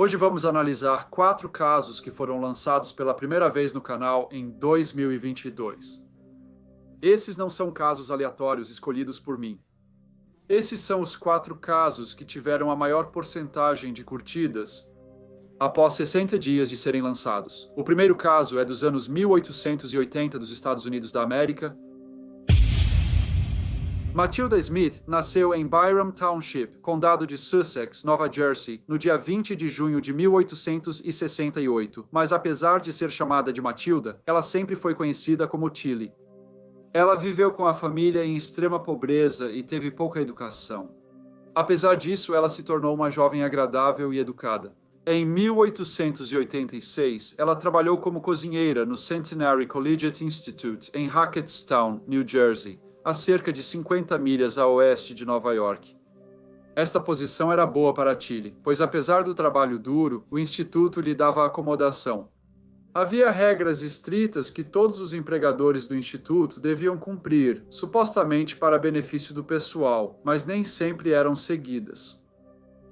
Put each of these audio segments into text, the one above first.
Hoje vamos analisar 4 casos que foram lançados pela primeira vez no canal em 2022. Esses não são casos aleatórios escolhidos por mim. Esses são os 4 casos que tiveram a maior porcentagem de curtidas após 60 dias de serem lançados. O primeiro caso é dos anos 1880 dos Estados Unidos da América. Matilda Smith nasceu em Byram Township, condado de Sussex, Nova Jersey, no dia 20 de junho de 1868, mas apesar de ser chamada de Matilda, ela sempre foi conhecida como Tilly. Ela viveu com a família em extrema pobreza e teve pouca educação. Apesar disso, ela se tornou uma jovem agradável e educada. Em 1886, ela trabalhou como cozinheira no Centenary Collegiate Institute em Hackettstown, New Jersey, a cerca de 50 milhas a oeste de Nova York. Esta posição era boa para Tilly, pois apesar do trabalho duro, o instituto lhe dava acomodação. Havia regras estritas que todos os empregadores do instituto deviam cumprir, supostamente para benefício do pessoal, mas nem sempre eram seguidas.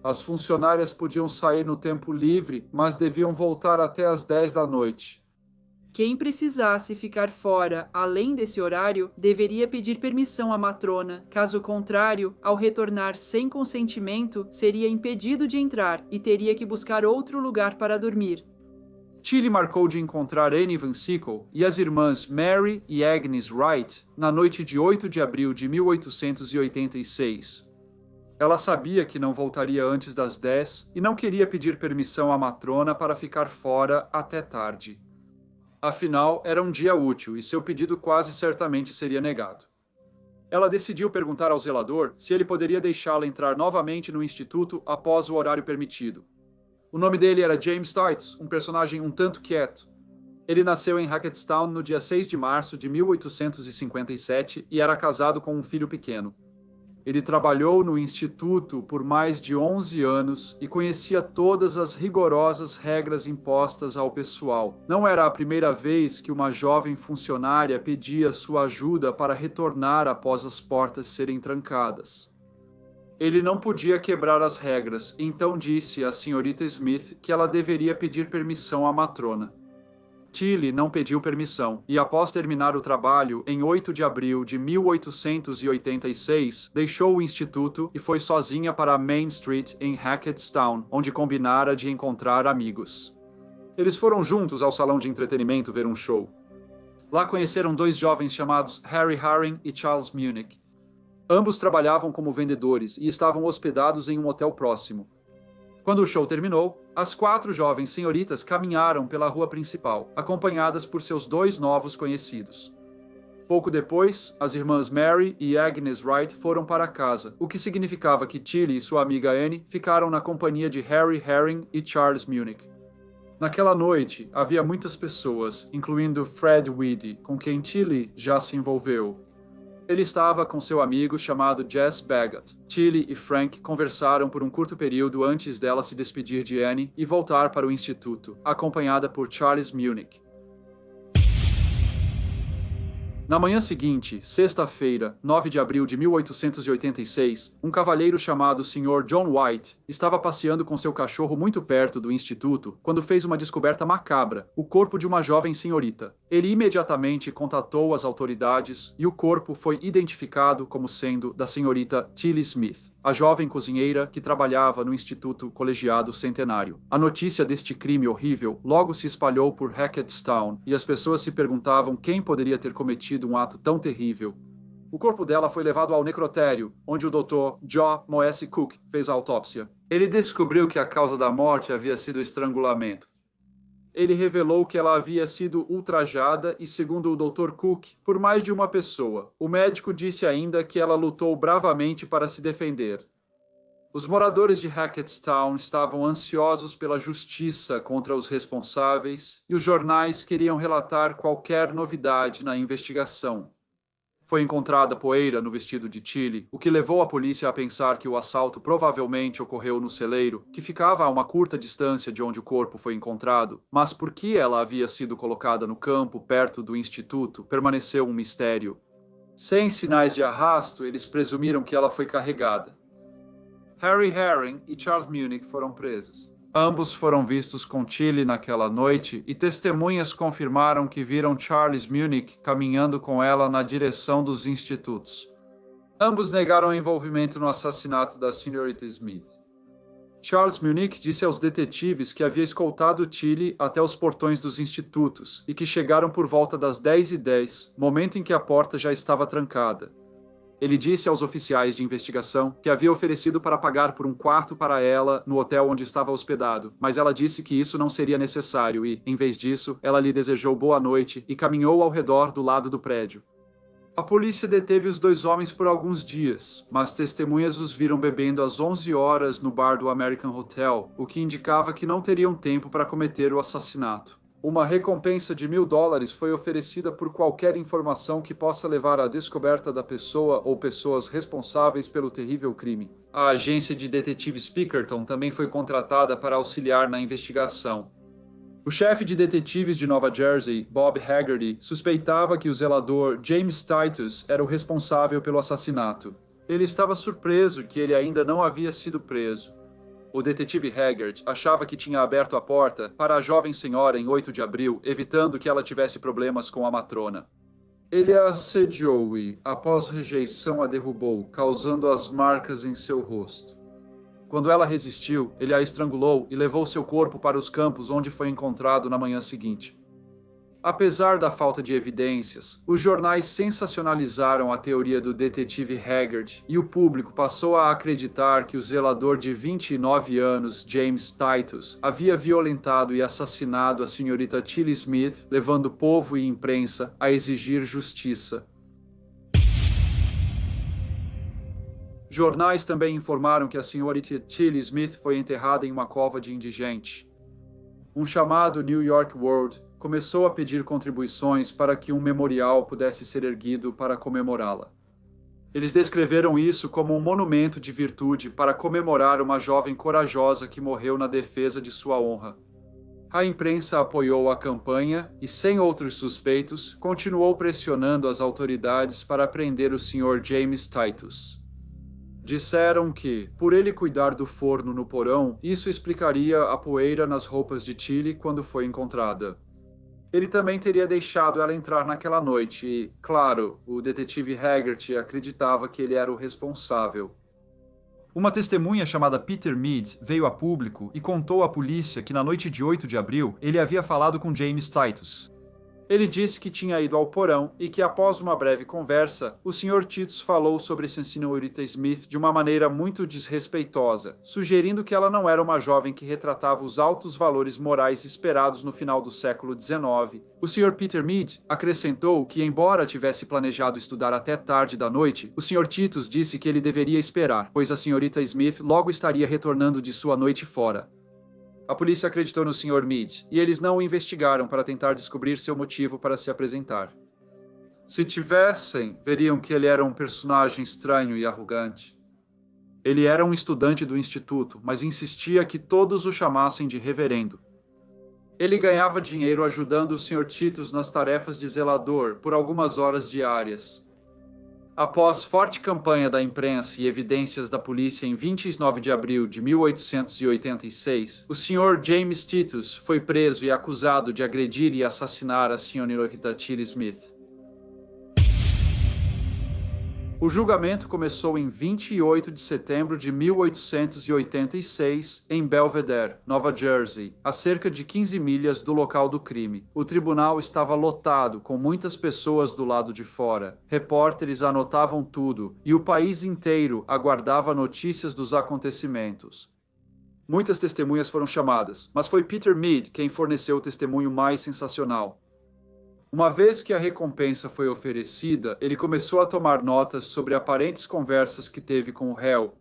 As funcionárias podiam sair no tempo livre, mas deviam voltar até às 10 da noite. Quem precisasse ficar fora além desse horário deveria pedir permissão à matrona. Caso contrário, ao retornar sem consentimento, seria impedido de entrar e teria que buscar outro lugar para dormir. Tilly marcou de encontrar Annie Van Sickle e as irmãs Mary e Agnes Wright na noite de 8 de abril de 1886. Ela sabia que não voltaria antes das 10 e não queria pedir permissão à matrona para ficar fora até tarde. Afinal, era um dia útil e seu pedido quase certamente seria negado. Ela decidiu perguntar ao zelador se ele poderia deixá-la entrar novamente no instituto após o horário permitido. O nome dele era James Tights, um personagem um tanto quieto. Ele nasceu em Hackettstown no dia 6 de março de 1857 e era casado com um filho pequeno. Ele trabalhou no instituto por mais de 11 anos e conhecia todas as rigorosas regras impostas ao pessoal. Não era a primeira vez que uma jovem funcionária pedia sua ajuda para retornar após as portas serem trancadas. Ele não podia quebrar as regras, então disse à senhorita Smith que ela deveria pedir permissão à matrona. Tilly não pediu permissão e, após terminar o trabalho, em 8 de abril de 1886, deixou o instituto e foi sozinha para Main Street em Hackettstown, onde combinara de encontrar amigos. Eles foram juntos ao salão de entretenimento ver um show. Lá conheceram 2 jovens chamados Harry Haring e Charles Munich. Ambos trabalhavam como vendedores e estavam hospedados em um hotel próximo. Quando o show terminou, as 4 jovens senhoritas caminharam pela rua principal, acompanhadas por seus 2 novos conhecidos. Pouco depois, as irmãs Mary e Agnes Wright foram para casa, o que significava que Tilly e sua amiga Annie ficaram na companhia de Harry Haring e Charles Munich. Naquela noite, havia muitas pessoas, incluindo Fred Weedy, com quem Tilly já se envolveu. Ele estava com seu amigo chamado Jess Bagot. Tilly e Frank conversaram por um curto período antes dela se despedir de Annie e voltar para o instituto, acompanhada por Charles Munich. Na manhã seguinte, sexta-feira, 9 de abril de 1886, um cavalheiro chamado Sr. John White estava passeando com seu cachorro muito perto do instituto quando fez uma descoberta macabra, o corpo de uma jovem senhorita. Ele imediatamente contatou as autoridades e o corpo foi identificado como sendo da senhorita Tilly Smith, a jovem cozinheira que trabalhava no Instituto Colegiado Centenário. A notícia deste crime horrível logo se espalhou por Hackettstown e as pessoas se perguntavam quem poderia ter cometido um ato tão terrível. O corpo dela foi levado ao necrotério, onde o Dr. Joe Moesse Cook fez a autópsia. Ele descobriu que a causa da morte havia sido estrangulamento. Ele revelou que ela havia sido ultrajada e, segundo o Dr. Cook, por mais de uma pessoa. O médico disse ainda que ela lutou bravamente para se defender. Os moradores de Hackettstown estavam ansiosos pela justiça contra os responsáveis e os jornais queriam relatar qualquer novidade na investigação. Foi encontrada poeira no vestido de Tilly, o que levou a polícia a pensar que o assalto provavelmente ocorreu no celeiro, que ficava a uma curta distância de onde o corpo foi encontrado, mas por que ela havia sido colocada no campo perto do instituto permaneceu um mistério. Sem sinais de arrasto, eles presumiram que ela foi carregada. Harry Haring e Charles Munich foram presos. Ambos foram vistos com Tilly naquela noite e testemunhas confirmaram que viram Charles Munich caminhando com ela na direção dos institutos. Ambos negaram envolvimento no assassinato da Sra. Smith. Charles Munich disse aos detetives que havia escoltado Tilly até os portões dos institutos e que chegaram por volta das 10h10, momento em que a porta já estava trancada. Ele disse aos oficiais de investigação que havia oferecido para pagar por um quarto para ela no hotel onde estava hospedado, mas ela disse que isso não seria necessário e, em vez disso, ela lhe desejou boa noite e caminhou ao redor do lado do prédio. A polícia deteve os dois homens por alguns dias, mas testemunhas os viram bebendo às 11 horas no bar do American Hotel, o que indicava que não teriam tempo para cometer o assassinato. Uma recompensa de $1.000 foi oferecida por qualquer informação que possa levar à descoberta da pessoa ou pessoas responsáveis pelo terrível crime. A agência de detetives Pinkerton também foi contratada para auxiliar na investigação. O chefe de detetives de Nova Jersey, Bob Haggerty, suspeitava que o zelador James Titus era o responsável pelo assassinato. Ele estava surpreso que ele ainda não havia sido preso. O detetive Haggard achava que tinha aberto a porta para a jovem senhora em 8 de abril, evitando que ela tivesse problemas com a matrona. Ele a assediou e, após rejeição, a derrubou, causando as marcas em seu rosto. Quando ela resistiu, ele a estrangulou e levou seu corpo para os campos onde foi encontrado na manhã seguinte. Apesar da falta de evidências, os jornais sensacionalizaram a teoria do detetive Haggard e o público passou a acreditar que o zelador de 29 anos, James Titus, havia violentado e assassinado a senhorita Tilly Smith, levando povo e imprensa a exigir justiça. Jornais também informaram que a senhorita Tilly Smith foi enterrada em uma cova de indigente. Um chamado New York World começou a pedir contribuições para que um memorial pudesse ser erguido para comemorá-la. Eles descreveram isso como um monumento de virtude para comemorar uma jovem corajosa que morreu na defesa de sua honra. A imprensa apoiou a campanha e, sem outros suspeitos, continuou pressionando as autoridades para prender o Sr. James Titus. Disseram que, por ele cuidar do forno no porão, isso explicaria a poeira nas roupas de Tilly quando foi encontrada. Ele também teria deixado ela entrar naquela noite e, claro, o detetive Haggerty acreditava que ele era o responsável. Uma testemunha chamada Peter Mead veio a público e contou à polícia que na noite de 8 de abril ele havia falado com James Titus. Ele disse que tinha ido ao porão e que, após uma breve conversa, o Sr. Titus falou sobre a senhorita Smith de uma maneira muito desrespeitosa, sugerindo que ela não era uma jovem que retratava os altos valores morais esperados no final do século XIX. O Sr. Peter Mead acrescentou que, embora tivesse planejado estudar até tarde da noite, o Sr. Titus disse que ele deveria esperar, pois a senhorita Smith logo estaria retornando de sua noite fora. A polícia acreditou no Sr. Mead, e eles não o investigaram para tentar descobrir seu motivo para se apresentar. Se tivessem, veriam que ele era um personagem estranho e arrogante. Ele era um estudante do instituto, mas insistia que todos o chamassem de reverendo. Ele ganhava dinheiro ajudando o Sr. Titus nas tarefas de zelador por algumas horas diárias. Após forte campanha da imprensa e evidências da polícia em 29 de abril de 1886, o Sr. James Titus foi preso e acusado de agredir e assassinar a senhorita Tilly Smith. O julgamento começou em 28 de setembro de 1886, em Belvedere, Nova Jersey, a cerca de 15 milhas do local do crime. O tribunal estava lotado, com muitas pessoas do lado de fora. Repórteres anotavam tudo, e o país inteiro aguardava notícias dos acontecimentos. Muitas testemunhas foram chamadas, mas foi Peter Mead quem forneceu o testemunho mais sensacional. Uma vez que a recompensa foi oferecida, ele começou a tomar notas sobre aparentes conversas que teve com o réu,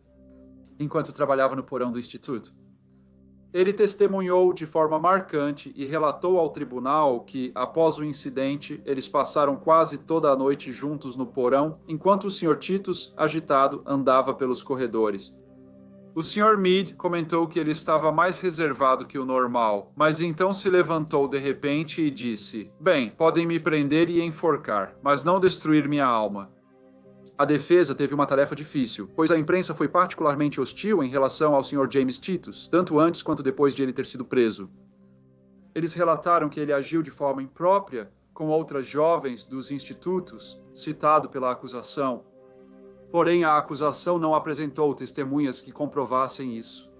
enquanto trabalhava no porão do instituto. Ele testemunhou de forma marcante e relatou ao tribunal que, após o incidente, eles passaram quase toda a noite juntos no porão, enquanto o Sr. Titus, agitado, andava pelos corredores. O Sr. Mead comentou que ele estava mais reservado que o normal, mas então se levantou de repente e disse: "Bem, podem me prender e enforcar, mas não destruir minha alma." A defesa teve uma tarefa difícil, pois a imprensa foi particularmente hostil em relação ao Sr. James Titus, tanto antes quanto depois de ele ter sido preso. Eles relataram que ele agiu de forma imprópria com outras jovens dos institutos, citado pela acusação. Porém, a acusação não apresentou testemunhas que comprovassem isso.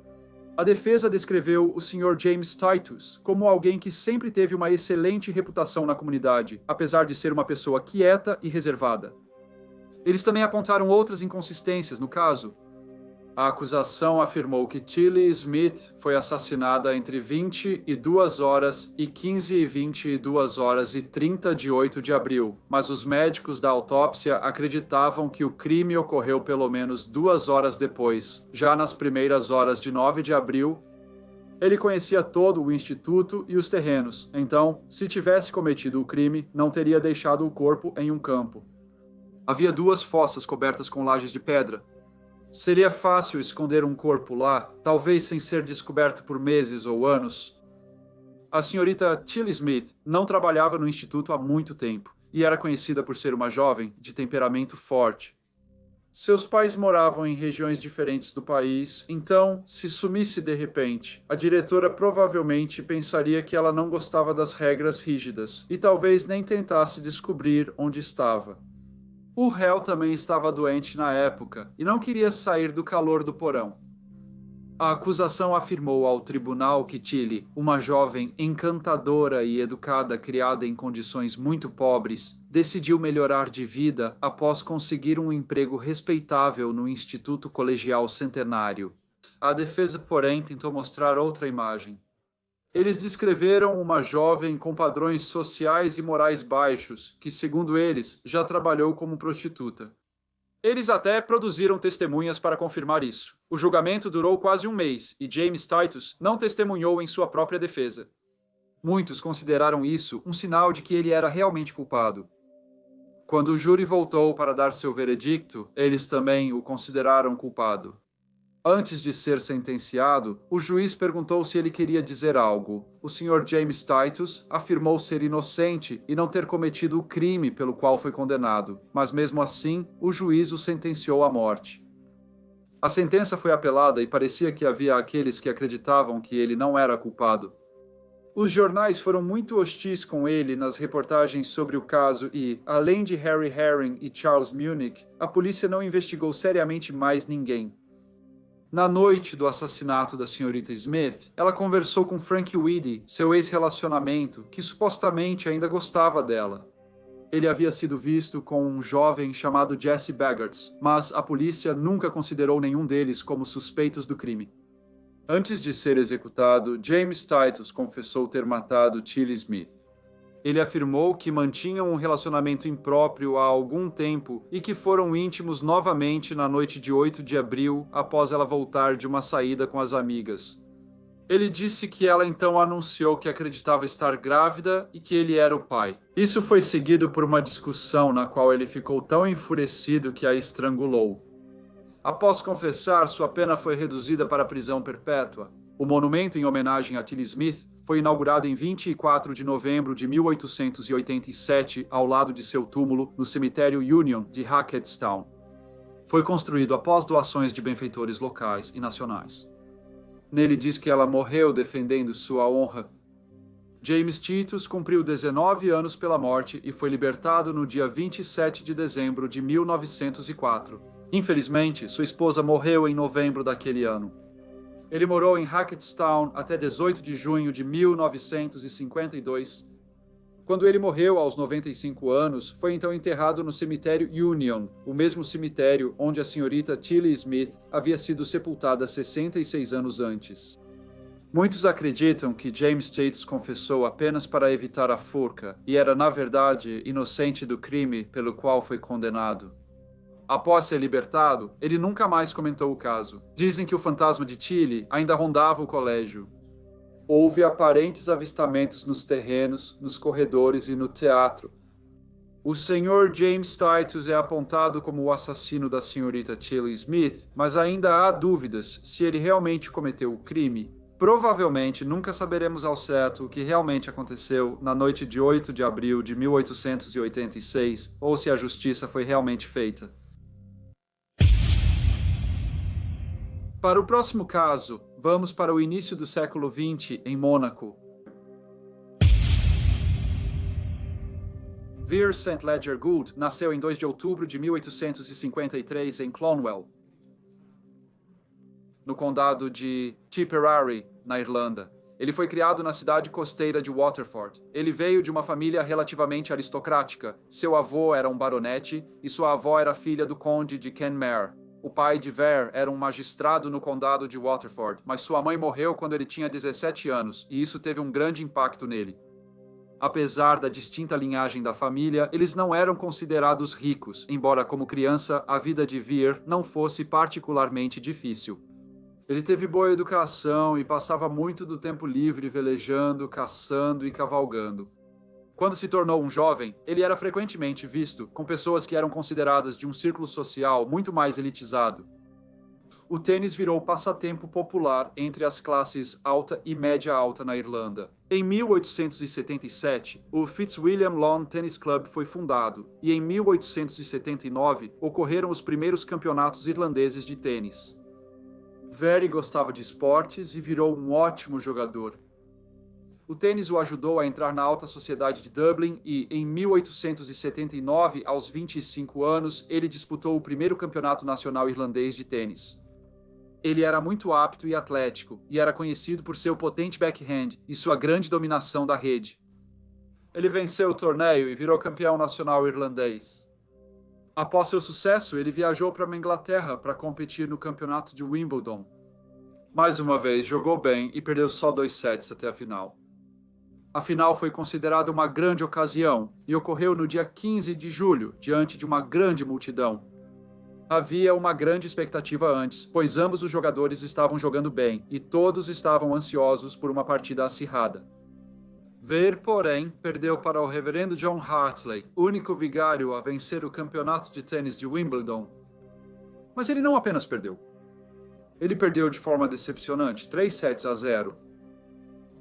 A defesa descreveu o Sr. James Titus como alguém que sempre teve uma excelente reputação na comunidade, apesar de ser uma pessoa quieta e reservada. Eles também apontaram outras inconsistências no caso. A acusação afirmou que Tilly Smith foi assassinada entre 22 horas e 22 horas e 30 de 8 de abril, mas os médicos da autópsia acreditavam que o crime ocorreu pelo menos 2 horas depois, já nas primeiras horas de 9 de abril. Ele conhecia todo o instituto e os terrenos, então, se tivesse cometido o crime, não teria deixado o corpo em um campo. Havia 2 fossas cobertas com lajes de pedra. Seria fácil esconder um corpo lá, talvez sem ser descoberto por meses ou anos. A senhorita Tilly Smith não trabalhava no instituto há muito tempo e era conhecida por ser uma jovem de temperamento forte. Seus pais moravam em regiões diferentes do país, então, se sumisse de repente, a diretora provavelmente pensaria que ela não gostava das regras rígidas e talvez nem tentasse descobrir onde estava. O réu também estava doente na época e não queria sair do calor do porão. A acusação afirmou ao tribunal que Tilly, uma jovem encantadora e educada criada em condições muito pobres, decidiu melhorar de vida após conseguir um emprego respeitável no Instituto Colegial Centenário. A defesa, porém, tentou mostrar outra imagem. Eles descreveram uma jovem com padrões sociais e morais baixos, que, segundo eles, já trabalhou como prostituta. Eles até produziram testemunhas para confirmar isso. O julgamento durou quase um mês e James Titus não testemunhou em sua própria defesa. Muitos consideraram isso um sinal de que ele era realmente culpado. Quando o júri voltou para dar seu veredicto, eles também o consideraram culpado. Antes de ser sentenciado, o juiz perguntou se ele queria dizer algo. O Sr. James Titus afirmou ser inocente e não ter cometido o crime pelo qual foi condenado, mas mesmo assim, o juiz o sentenciou à morte. A sentença foi apelada e parecia que havia aqueles que acreditavam que ele não era culpado. Os jornais foram muito hostis com ele nas reportagens sobre o caso e, além de Harry Herring e Charles Munich, a polícia não investigou seriamente mais ninguém. Na noite do assassinato da senhorita Smith, ela conversou com Frank Weedy, seu ex-relacionamento, que supostamente ainda gostava dela. Ele havia sido visto com um jovem chamado Jesse Baggarts, mas a polícia nunca considerou nenhum deles como suspeitos do crime. Antes de ser executado, James Titus confessou ter matado Tilly Smith. Ele afirmou que mantinham um relacionamento impróprio há algum tempo e que foram íntimos novamente na noite de 8 de abril após ela voltar de uma saída com as amigas. Ele disse que ela então anunciou que acreditava estar grávida e que ele era o pai. Isso foi seguido por uma discussão na qual ele ficou tão enfurecido que a estrangulou. Após confessar, sua pena foi reduzida para prisão perpétua. O monumento em homenagem a Tilly Smith foi inaugurado em 24 de novembro de 1887 ao lado de seu túmulo no cemitério Union de Hackettstown. Foi construído após doações de benfeitores locais e nacionais. Nele diz que ela morreu defendendo sua honra. James Titus cumpriu 19 anos pela morte e foi libertado no dia 27 de dezembro de 1904. Infelizmente, sua esposa morreu em novembro daquele ano. Ele morou em Hackettstown até 18 de junho de 1952. Quando ele morreu aos 95 anos, foi então enterrado no cemitério Union, o mesmo cemitério onde a senhorita Tilly Smith havia sido sepultada 66 anos antes. Muitos acreditam que James Titus confessou apenas para evitar a forca e era, na verdade, inocente do crime pelo qual foi condenado. Após ser libertado, ele nunca mais comentou o caso. Dizem que o fantasma de Tilly ainda rondava o colégio. Houve aparentes avistamentos nos terrenos, nos corredores e no teatro. O Sr. James Titus é apontado como o assassino da senhorita Tilly Smith, mas ainda há dúvidas se ele realmente cometeu o crime. Provavelmente nunca saberemos ao certo o que realmente aconteceu na noite de 8 de abril de 1886 ou se a justiça foi realmente feita. Para o próximo caso, vamos para o início do século XX em Mônaco. Vere St. Ledger Gould nasceu em 2 de outubro de 1853 em Clonmel, no condado de Tipperary, na Irlanda. Ele foi criado na cidade costeira de Waterford. Ele veio de uma família relativamente aristocrática. Seu avô era um baronete e sua avó era filha do conde de Kenmare. O pai de Vere era um magistrado no condado de Waterford, mas sua mãe morreu quando ele tinha 17 anos, e isso teve um grande impacto nele. Apesar da distinta linhagem da família, eles não eram considerados ricos, embora como criança a vida de Vere não fosse particularmente difícil. Ele teve boa educação e passava muito do tempo livre velejando, caçando e cavalgando. Quando se tornou um jovem, ele era frequentemente visto com pessoas que eram consideradas de um círculo social muito mais elitizado. O tênis virou passatempo popular entre as classes alta e média alta na Irlanda. Em 1877, o Fitzwilliam Lawn Tennis Club foi fundado e em 1879 ocorreram os primeiros campeonatos irlandeses de tênis. Vere gostava de esportes e virou um ótimo jogador. O tênis o ajudou a entrar na alta sociedade de Dublin e, em 1879, aos 25 anos, ele disputou o primeiro campeonato nacional irlandês de tênis. Ele era muito apto e atlético, e era conhecido por seu potente backhand e sua grande dominação da rede. Ele venceu o torneio e virou campeão nacional irlandês. Após seu sucesso, ele viajou para a Inglaterra para competir no campeonato de Wimbledon. Mais uma vez, jogou bem e perdeu só 2 sets até a final. A final foi considerada uma grande ocasião e ocorreu no dia 15 de julho, diante de uma grande multidão. Havia uma grande expectativa antes, pois ambos os jogadores estavam jogando bem e todos estavam ansiosos por uma partida acirrada. Vere, porém, perdeu para o reverendo John Hartley, único vigário a vencer o campeonato de tênis de Wimbledon. Mas ele não apenas perdeu. Ele perdeu de forma decepcionante, 3-0.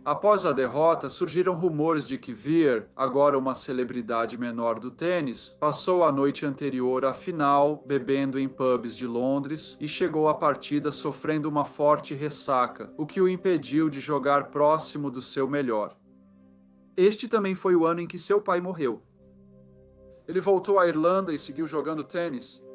Após a derrota, surgiram rumores de que Vere, agora uma celebridade menor do tênis, passou a noite anterior à final bebendo em pubs de Londres e chegou à partida sofrendo uma forte ressaca, o que o impediu de jogar próximo do seu melhor. Este também foi o ano em que seu pai morreu. Ele voltou à Irlanda e seguiu jogando tênis.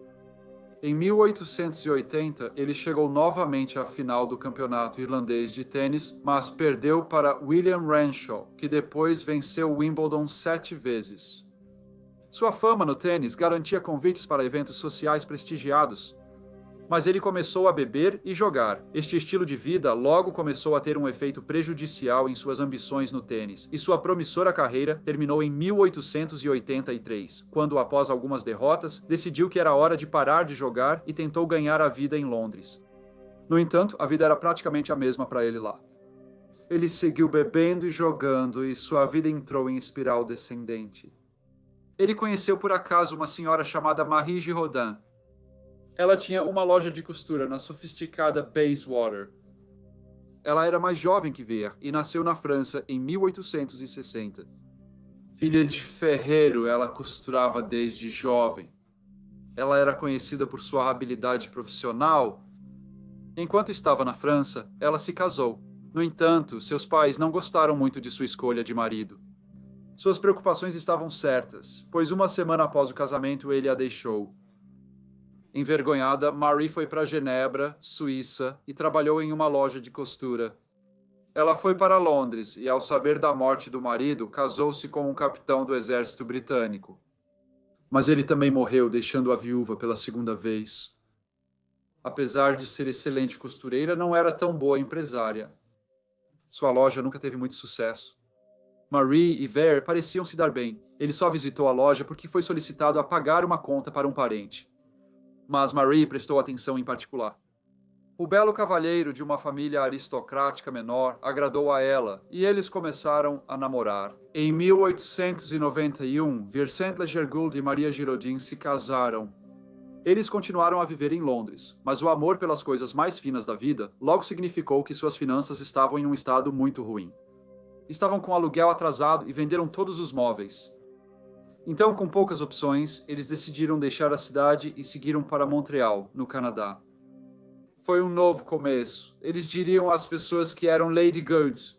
Em 1880, ele chegou novamente à final do campeonato irlandês de tênis, mas perdeu para William Renshaw, que depois venceu Wimbledon 7 vezes. Sua fama no tênis garantia convites para eventos sociais prestigiados. Mas ele começou a beber e jogar. Este estilo de vida logo começou a ter um efeito prejudicial em suas ambições no tênis, e sua promissora carreira terminou em 1883, quando, após algumas derrotas, decidiu que era hora de parar de jogar e tentou ganhar a vida em Londres. No entanto, a vida era praticamente a mesma para ele lá. Ele seguiu bebendo e jogando, e sua vida entrou em espiral descendente. Ele conheceu por acaso uma senhora chamada Marie Giraudin. Ela tinha uma loja de costura na sofisticada Bayswater. Ela era mais jovem que Vere e nasceu na França em 1860. Filha de ferreiro, ela costurava desde jovem. Ela era conhecida por sua habilidade profissional. Enquanto estava na França, ela se casou. No entanto, seus pais não gostaram muito de sua escolha de marido. Suas preocupações estavam certas, pois uma semana após o casamento ele a deixou. Envergonhada, Marie foi para Genebra, Suíça, e trabalhou em uma loja de costura. Ela foi para Londres e, ao saber da morte do marido, casou-se com um capitão do exército britânico. Mas ele também morreu, deixando-a viúva pela segunda vez. Apesar de ser excelente costureira, não era tão boa empresária. Sua loja nunca teve muito sucesso. Marie e Vere pareciam se dar bem. Ele só visitou a loja porque foi solicitado a pagar uma conta para um parente. Mas Marie prestou atenção em particular. O belo cavalheiro de uma família aristocrática menor agradou a ela, e eles começaram a namorar. Em 1891, Vere St. Ledger Gould e Maria Giraudin se casaram. Eles continuaram a viver em Londres, mas o amor pelas coisas mais finas da vida logo significou que suas finanças estavam em um estado muito ruim. Estavam com aluguel atrasado e venderam todos os móveis. Então, com poucas opções, eles decidiram deixar a cidade e seguiram para Montreal, no Canadá. Foi um novo começo. Eles diriam às pessoas que eram Lady Gould.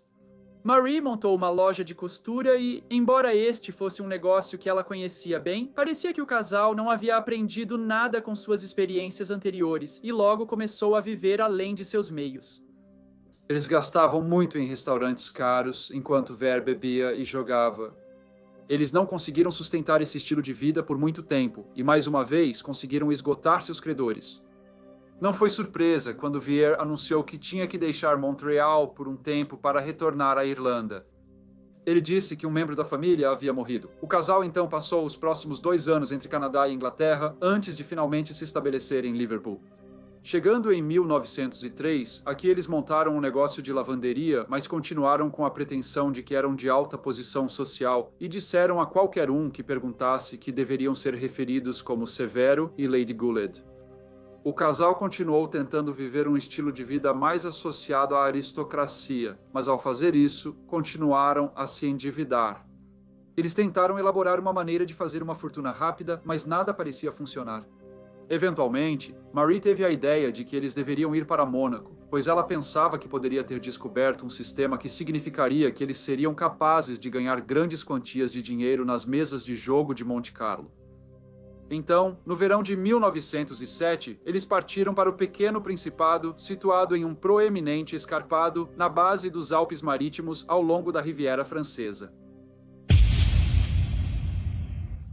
Marie montou uma loja de costura e, embora este fosse um negócio que ela conhecia bem, parecia que o casal não havia aprendido nada com suas experiências anteriores e logo começou a viver além de seus meios. Eles gastavam muito em restaurantes caros, enquanto Ver bebia e jogava. Eles não conseguiram sustentar esse estilo de vida por muito tempo e, mais uma vez, conseguiram esgotar seus credores. Não foi surpresa quando Vier anunciou que tinha que deixar Montreal por um tempo para retornar à Irlanda. Ele disse que um membro da família havia morrido. O casal então passou os próximos 2 anos entre Canadá e Inglaterra antes de finalmente se estabelecer em Liverpool. Chegando em 1903, aqui eles montaram um negócio de lavanderia, mas continuaram com a pretensão de que eram de alta posição social e disseram a qualquer um que perguntasse que deveriam ser referidos como Severo e Lady Gould. O casal continuou tentando viver um estilo de vida mais associado à aristocracia, mas ao fazer isso, continuaram a se endividar. Eles tentaram elaborar uma maneira de fazer uma fortuna rápida, mas nada parecia funcionar. Eventualmente, Marie teve a ideia de que eles deveriam ir para Mônaco, pois ela pensava que poderia ter descoberto um sistema que significaria que eles seriam capazes de ganhar grandes quantias de dinheiro nas mesas de jogo de Monte Carlo. Então, no verão de 1907, eles partiram para o pequeno principado situado em um proeminente escarpado na base dos Alpes Marítimos ao longo da Riviera Francesa.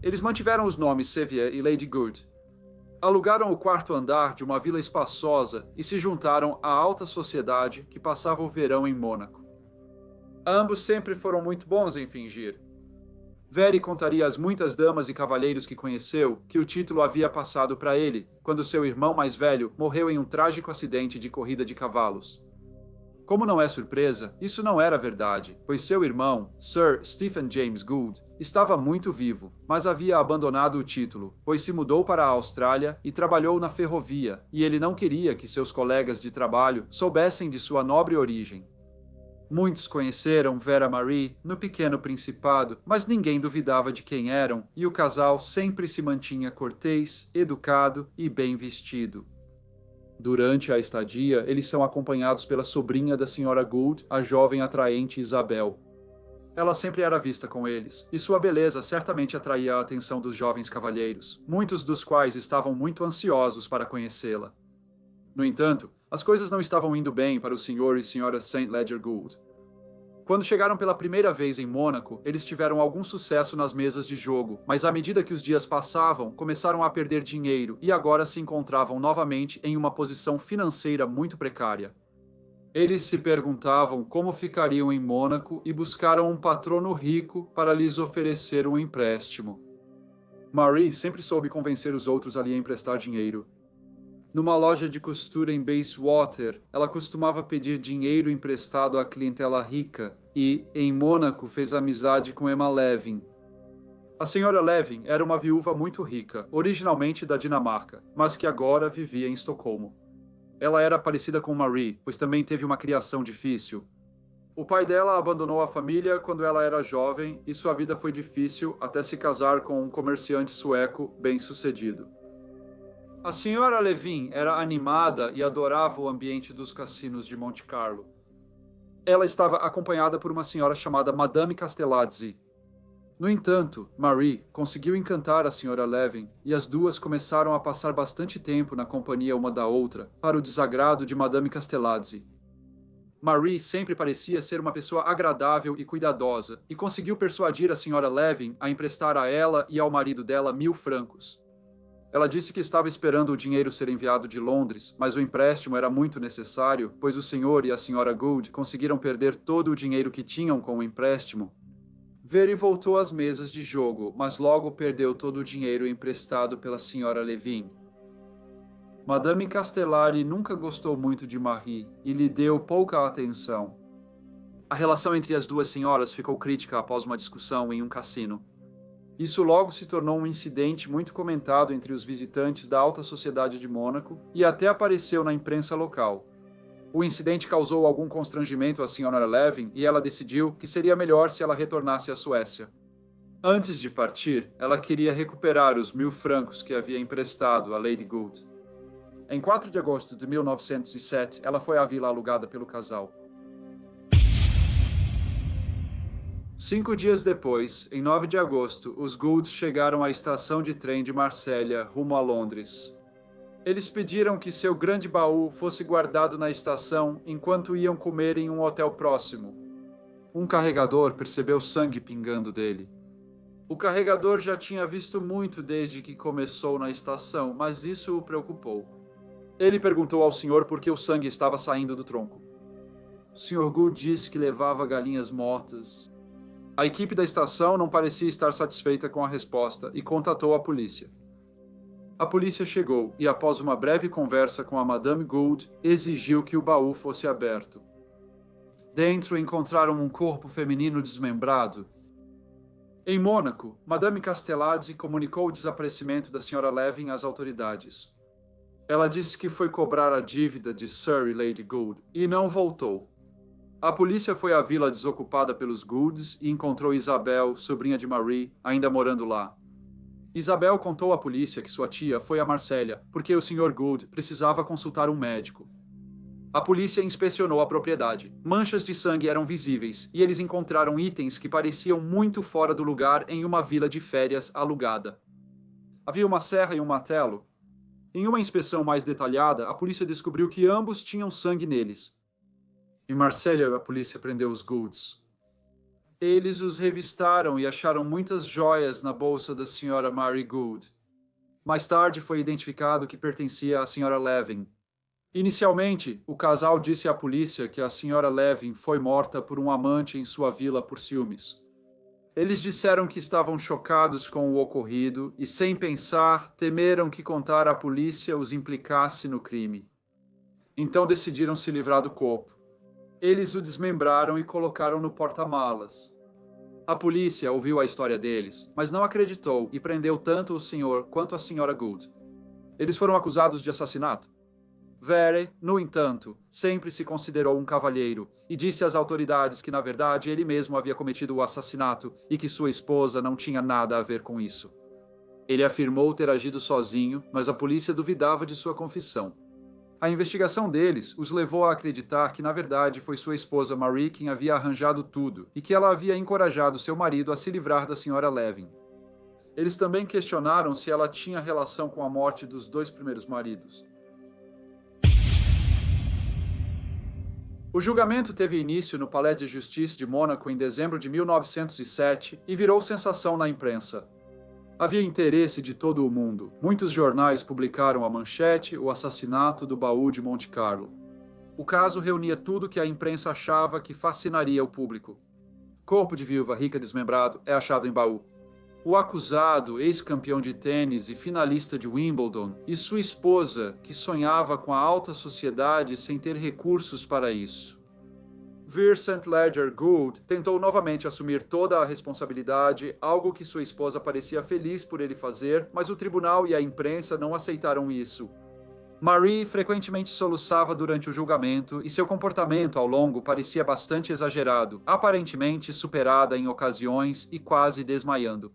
Eles mantiveram os nomes Sevier e Lady Gould. Alugaram o 4º andar de uma vila espaçosa e se juntaram à alta sociedade que passava o verão em Mônaco. Ambos sempre foram muito bons em fingir. Very contaria às muitas damas e cavalheiros que conheceu que o título havia passado para ele, quando seu irmão mais velho morreu em um trágico acidente de corrida de cavalos. Como não é surpresa, isso não era verdade, pois seu irmão, Sir Stephen James Gould, estava muito vivo, mas havia abandonado o título, pois se mudou para a Austrália e trabalhou na ferrovia, e ele não queria que seus colegas de trabalho soubessem de sua nobre origem. Muitos conheceram Vera Marie no pequeno principado, mas ninguém duvidava de quem eram, e o casal sempre se mantinha cortês, educado e bem vestido. Durante a estadia, eles são acompanhados pela sobrinha da Sra. Gould, a jovem atraente Isabel. Ela sempre era vista com eles, e sua beleza certamente atraía a atenção dos jovens cavalheiros, muitos dos quais estavam muito ansiosos para conhecê-la. No entanto, as coisas não estavam indo bem para o Sr. e Sra. St. Leger Gould. Quando chegaram pela primeira vez em Mônaco, eles tiveram algum sucesso nas mesas de jogo, mas à medida que os dias passavam, começaram a perder dinheiro e agora se encontravam novamente em uma posição financeira muito precária. Eles se perguntavam como ficariam em Mônaco e buscaram um patrono rico para lhes oferecer um empréstimo. Marie sempre soube convencer os outros a lhe emprestar dinheiro. Numa loja de costura em Bayswater, ela costumava pedir dinheiro emprestado à clientela rica e, em Mônaco, fez amizade com Emma Levin. A senhora Levin era uma viúva muito rica, originalmente da Dinamarca, mas que agora vivia em Estocolmo. Ela era parecida com Marie, pois também teve uma criação difícil. O pai dela abandonou a família quando ela era jovem e sua vida foi difícil até se casar com um comerciante sueco bem-sucedido. A senhora Levin era animada e adorava o ambiente dos cassinos de Monte Carlo. Ela estava acompanhada por uma senhora chamada Madame Castellazzi. No entanto, Marie conseguiu encantar a senhora Levin e as duas começaram a passar bastante tempo na companhia uma da outra, para o desagrado de Madame Castellazzi. Marie sempre parecia ser uma pessoa agradável e cuidadosa e conseguiu persuadir a senhora Levin a emprestar a ela e ao marido dela 1.000 francos. Ela disse que estava esperando o dinheiro ser enviado de Londres, mas o empréstimo era muito necessário, pois o senhor e a senhora Gould conseguiram perder todo o dinheiro que tinham com o empréstimo. Very voltou às mesas de jogo, mas logo perdeu todo o dinheiro emprestado pela senhora Levin. Madame Castellari nunca gostou muito de Marie e lhe deu pouca atenção. A relação entre as duas senhoras ficou crítica após uma discussão em um cassino. Isso logo se tornou um incidente muito comentado entre os visitantes da alta sociedade de Mônaco e até apareceu na imprensa local. O incidente causou algum constrangimento à senhora Levin e ela decidiu que seria melhor se ela retornasse à Suécia. Antes de partir, ela queria recuperar os 1.000 francos que havia emprestado a Lady Gould. Em 4 de agosto de 1907, ela foi à vila alugada pelo casal. 5 dias depois, em 9 de agosto, os Goulds chegaram à estação de trem de Marsella, rumo a Londres. Eles pediram que seu grande baú fosse guardado na estação enquanto iam comer em um hotel próximo. Um carregador percebeu sangue pingando dele. O carregador já tinha visto muito desde que começou na estação, mas isso o preocupou. Ele perguntou ao senhor por que o sangue estava saindo do tronco. O Sr. Gould disse que levava galinhas mortas. A equipe da estação não parecia estar satisfeita com a resposta e contatou a polícia. A polícia chegou e, após uma breve conversa com a Madame Gould, exigiu que o baú fosse aberto. Dentro encontraram um corpo feminino desmembrado. Em Mônaco, Madame Castellazzi comunicou o desaparecimento da Sra. Levin às autoridades. Ela disse que foi cobrar a dívida de Sir e Lady Gould e não voltou. A polícia foi à vila desocupada pelos Goulds e encontrou Isabel, sobrinha de Marie, ainda morando lá. Isabel contou à polícia que sua tia foi a Marsella porque o Sr. Gould precisava consultar um médico. A polícia inspecionou a propriedade. Manchas de sangue eram visíveis e eles encontraram itens que pareciam muito fora do lugar em uma vila de férias alugada. Havia uma serra e um martelo. Em uma inspeção mais detalhada, a polícia descobriu que ambos tinham sangue neles. Em Marsella, a polícia prendeu os Goulds. Eles os revistaram e acharam muitas joias na bolsa da Sra. Mary Gould. Mais tarde foi identificado que pertencia à Sra. Levin. Inicialmente, o casal disse à polícia que a Sra. Levin foi morta por um amante em sua vila por ciúmes. Eles disseram que estavam chocados com o ocorrido e, sem pensar, temeram que contar à polícia os implicasse no crime. Então decidiram se livrar do corpo. Eles o desmembraram e colocaram no porta-malas. A polícia ouviu a história deles, mas não acreditou e prendeu tanto o senhor quanto a Sra. Gould. Eles foram acusados de assassinato. Vere, no entanto, sempre se considerou um cavalheiro e disse às autoridades que, na verdade, ele mesmo havia cometido o assassinato e que sua esposa não tinha nada a ver com isso. Ele afirmou ter agido sozinho, mas a polícia duvidava de sua confissão. A investigação deles os levou a acreditar que, na verdade, foi sua esposa Marie quem havia arranjado tudo e que ela havia encorajado seu marido a se livrar da Sra. Levin. Eles também questionaram se ela tinha relação com a morte dos 2 primeiros maridos. O julgamento teve início no Palais de Justice de Mônaco em dezembro de 1907 e virou sensação na imprensa. Havia interesse de todo o mundo. Muitos jornais publicaram a manchete, o assassinato do baú de Monte Carlo. O caso reunia tudo que a imprensa achava que fascinaria o público. Corpo de viúva rica desmembrado é achado em baú. O acusado, ex-campeão de tênis e finalista de Wimbledon, e sua esposa, que sonhava com a alta sociedade sem ter recursos para isso. Vincent Ledger Gould tentou novamente assumir toda a responsabilidade, algo que sua esposa parecia feliz por ele fazer, mas o tribunal e a imprensa não aceitaram isso. Marie frequentemente soluçava durante o julgamento e seu comportamento ao longo parecia bastante exagerado, aparentemente superada em ocasiões e quase desmaiando.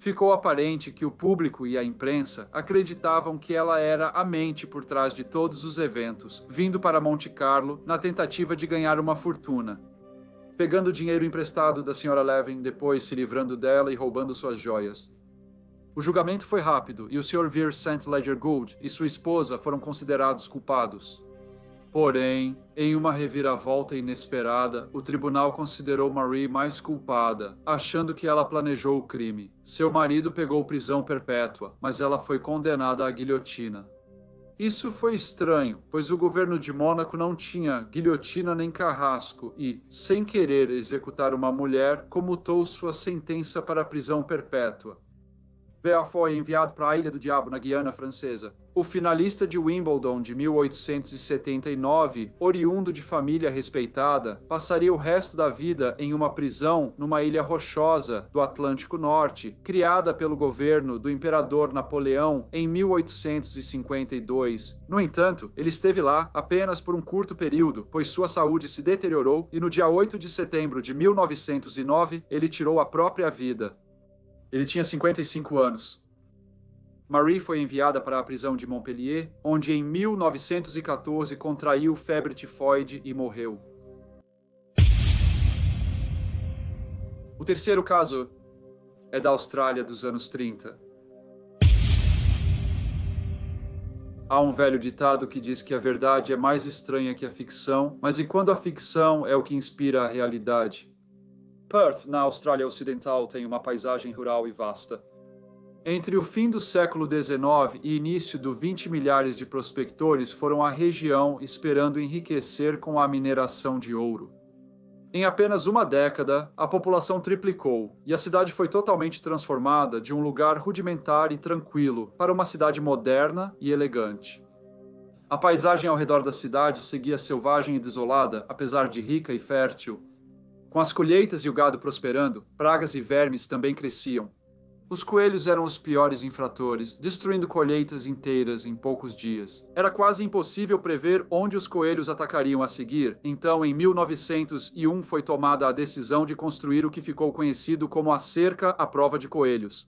Ficou aparente que o público e a imprensa acreditavam que ela era a mente por trás de todos os eventos, vindo para Monte Carlo na tentativa de ganhar uma fortuna. Pegando dinheiro emprestado da Sra. Levin, depois se livrando dela e roubando suas joias. O julgamento foi rápido e o Sr. Vincent Ledger Gould e sua esposa foram considerados culpados. Porém, em uma reviravolta inesperada, o tribunal considerou Marie mais culpada, achando que ela planejou o crime. Seu marido pegou prisão perpétua, mas ela foi condenada à guilhotina. Isso foi estranho, pois o governo de Mônaco não tinha guilhotina nem carrasco e, sem querer executar uma mulher, comutou sua sentença para a prisão perpétua. Vere foi enviado para a Ilha do Diabo, na Guiana Francesa. O finalista de Wimbledon de 1879, oriundo de família respeitada, passaria o resto da vida em uma prisão numa ilha rochosa do Atlântico Norte, criada pelo governo do imperador Napoleão em 1852. No entanto, ele esteve lá apenas por um curto período, pois sua saúde se deteriorou e no dia 8 de setembro de 1909 ele tirou a própria vida. Ele tinha 55 anos. Marie foi enviada para a prisão de Montpellier, onde em 1914 contraiu febre tifoide e morreu. O terceiro caso é da Austrália dos anos 30. Há um velho ditado que diz que a verdade é mais estranha que a ficção, mas e quando a ficção é o que inspira a realidade? Perth, na Austrália Ocidental, tem uma paisagem rural e vasta. Entre o fim do século XIX e início do 20 milhares de prospectores foram à região esperando enriquecer com a mineração de ouro. Em apenas uma década, a população triplicou e a cidade foi totalmente transformada de um lugar rudimentar e tranquilo para uma cidade moderna e elegante. A paisagem ao redor da cidade seguia selvagem e desolada, apesar de rica e fértil. Com as colheitas e o gado prosperando, pragas e vermes também cresciam. Os coelhos eram os piores infratores, destruindo colheitas inteiras em poucos dias. Era quase impossível prever onde os coelhos atacariam a seguir, então em 1901 foi tomada a decisão de construir o que ficou conhecido como a Cerca à Prova de Coelhos.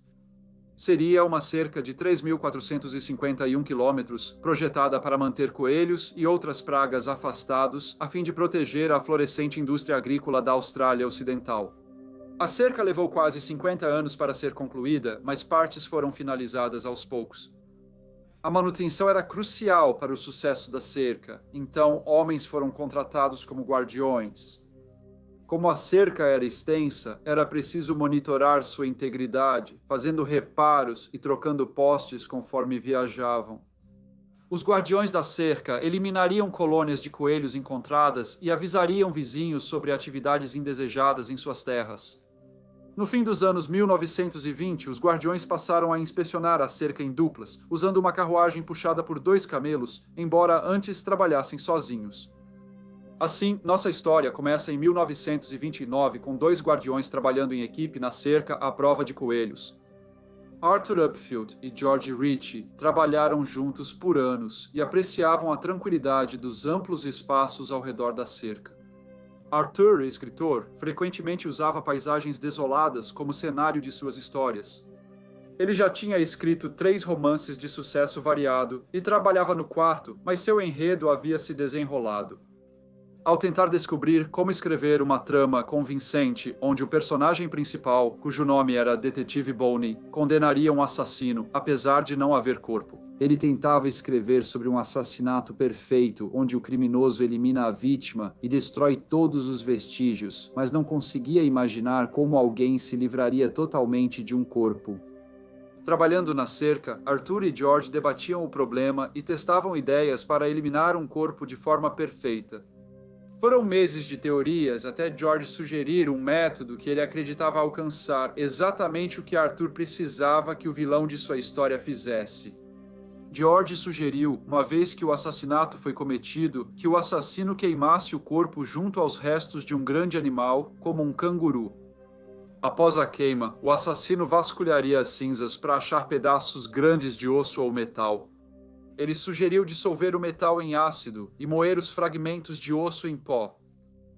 Seria uma cerca de 3.451 quilômetros, projetada para manter coelhos e outras pragas afastados, a fim de proteger a florescente indústria agrícola da Austrália Ocidental. A cerca levou quase 50 anos para ser concluída, mas partes foram finalizadas aos poucos. A manutenção era crucial para o sucesso da cerca, então homens foram contratados como guardiões. Como a cerca era extensa, era preciso monitorar sua integridade, fazendo reparos e trocando postes conforme viajavam. Os guardiões da cerca eliminariam colônias de coelhos encontradas e avisariam vizinhos sobre atividades indesejadas em suas terras. No fim dos anos 1920, os guardiões passaram a inspecionar a cerca em duplas, usando uma carruagem puxada por 2 camelos, embora antes trabalhassem sozinhos. Assim, nossa história começa em 1929 com 2 guardiões trabalhando em equipe na cerca à prova de coelhos. Arthur Upfield e George Ritchie trabalharam juntos por anos e apreciavam a tranquilidade dos amplos espaços ao redor da cerca. Arthur, escritor, frequentemente usava paisagens desoladas como cenário de suas histórias. Ele já tinha escrito 3 romances de sucesso variado e trabalhava no quarto, mas seu enredo havia se desenrolado. Ao tentar descobrir como escrever uma trama convincente onde o personagem principal, cujo nome era Detetive Boney, condenaria um assassino, apesar de não haver corpo. Ele tentava escrever sobre um assassinato perfeito, onde o criminoso elimina a vítima e destrói todos os vestígios, mas não conseguia imaginar como alguém se livraria totalmente de um corpo. Trabalhando na cerca, Arthur e George debatiam o problema e testavam ideias para eliminar um corpo de forma perfeita. Foram meses de teorias até George sugerir um método que ele acreditava alcançar exatamente o que Arthur precisava que o vilão de sua história fizesse. George sugeriu, uma vez que o assassinato foi cometido, que o assassino queimasse o corpo junto aos restos de um grande animal, como um canguru. Após a queima, o assassino vasculharia as cinzas para achar pedaços grandes de osso ou metal. Ele sugeriu dissolver o metal em ácido e moer os fragmentos de osso em pó.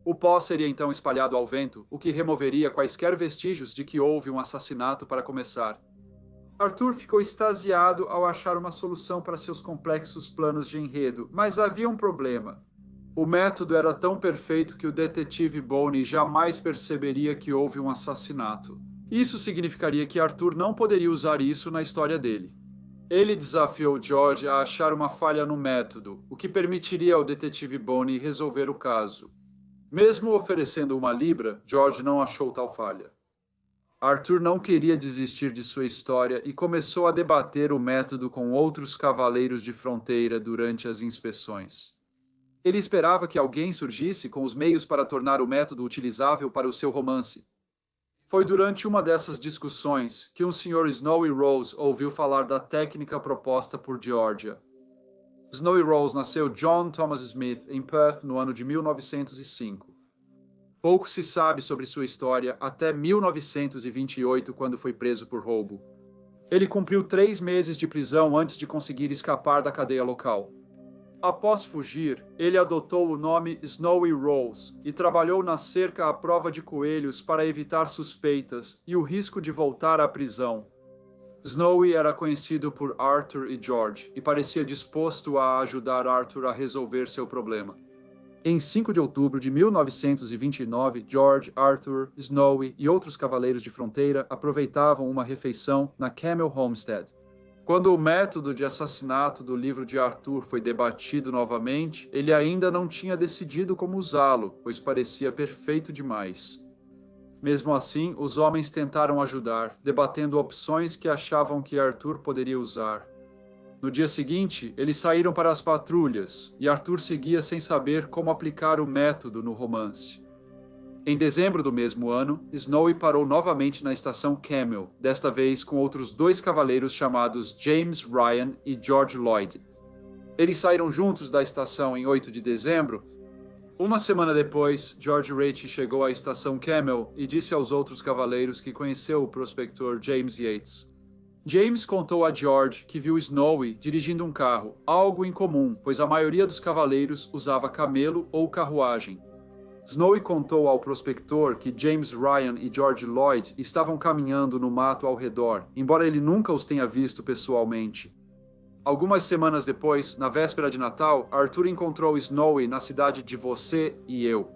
O pó seria então espalhado ao vento, o que removeria quaisquer vestígios de que houve um assassinato para começar. Arthur ficou extasiado ao achar uma solução para seus complexos planos de enredo, mas havia um problema. O método era tão perfeito que o detetive Boney jamais perceberia que houve um assassinato. Isso significaria que Arthur não poderia usar isso na história dele. Ele desafiou George a achar uma falha no método, o que permitiria ao detetive Boney resolver o caso. Mesmo oferecendo uma libra, George não achou tal falha. Arthur não queria desistir de sua história e começou a debater o método com outros cavaleiros de fronteira durante as inspeções. Ele esperava que alguém surgisse com os meios para tornar o método utilizável para o seu romance. Foi durante uma dessas discussões que um Sr. Snowy Rose ouviu falar da técnica proposta por Georgia. Snowy Rose nasceu John Thomas Smith em Perth no ano de 1905. Pouco se sabe sobre sua história até 1928, quando foi preso por roubo. Ele cumpriu 3 meses de prisão antes de conseguir escapar da cadeia local. Após fugir, ele adotou o nome Snowy Rose e trabalhou na cerca à prova de coelhos para evitar suspeitas e o risco de voltar à prisão. Snowy era conhecido por Arthur e George e parecia disposto a ajudar Arthur a resolver seu problema. Em 5 de outubro de 1929, George, Arthur, Snowy e outros cavaleiros de fronteira aproveitavam uma refeição na Camel Homestead. Quando o método de assassinato do livro de Arthur foi debatido novamente, ele ainda não tinha decidido como usá-lo, pois parecia perfeito demais. Mesmo assim, os homens tentaram ajudar, debatendo opções que achavam que Arthur poderia usar. No dia seguinte, eles saíram para as patrulhas, e Arthur seguia sem saber como aplicar o método no romance. Em dezembro do mesmo ano, Snowy parou novamente na estação Camel, desta vez com outros 2 cavaleiros chamados James Ryan e George Lloyd. Eles saíram juntos da estação em 8 de dezembro. Uma semana depois, George Racey chegou à estação Camel e disse aos outros cavaleiros que conheceu o prospector James Yates. James contou a George que viu Snowy dirigindo um carro, algo incomum, pois a maioria dos cavaleiros usava camelo ou carruagem. Snowy contou ao prospector que James Ryan e George Lloyd estavam caminhando no mato ao redor, embora ele nunca os tenha visto pessoalmente. Algumas semanas depois, na véspera de Natal, Arthur encontrou Snowy na cidade de Você e Eu.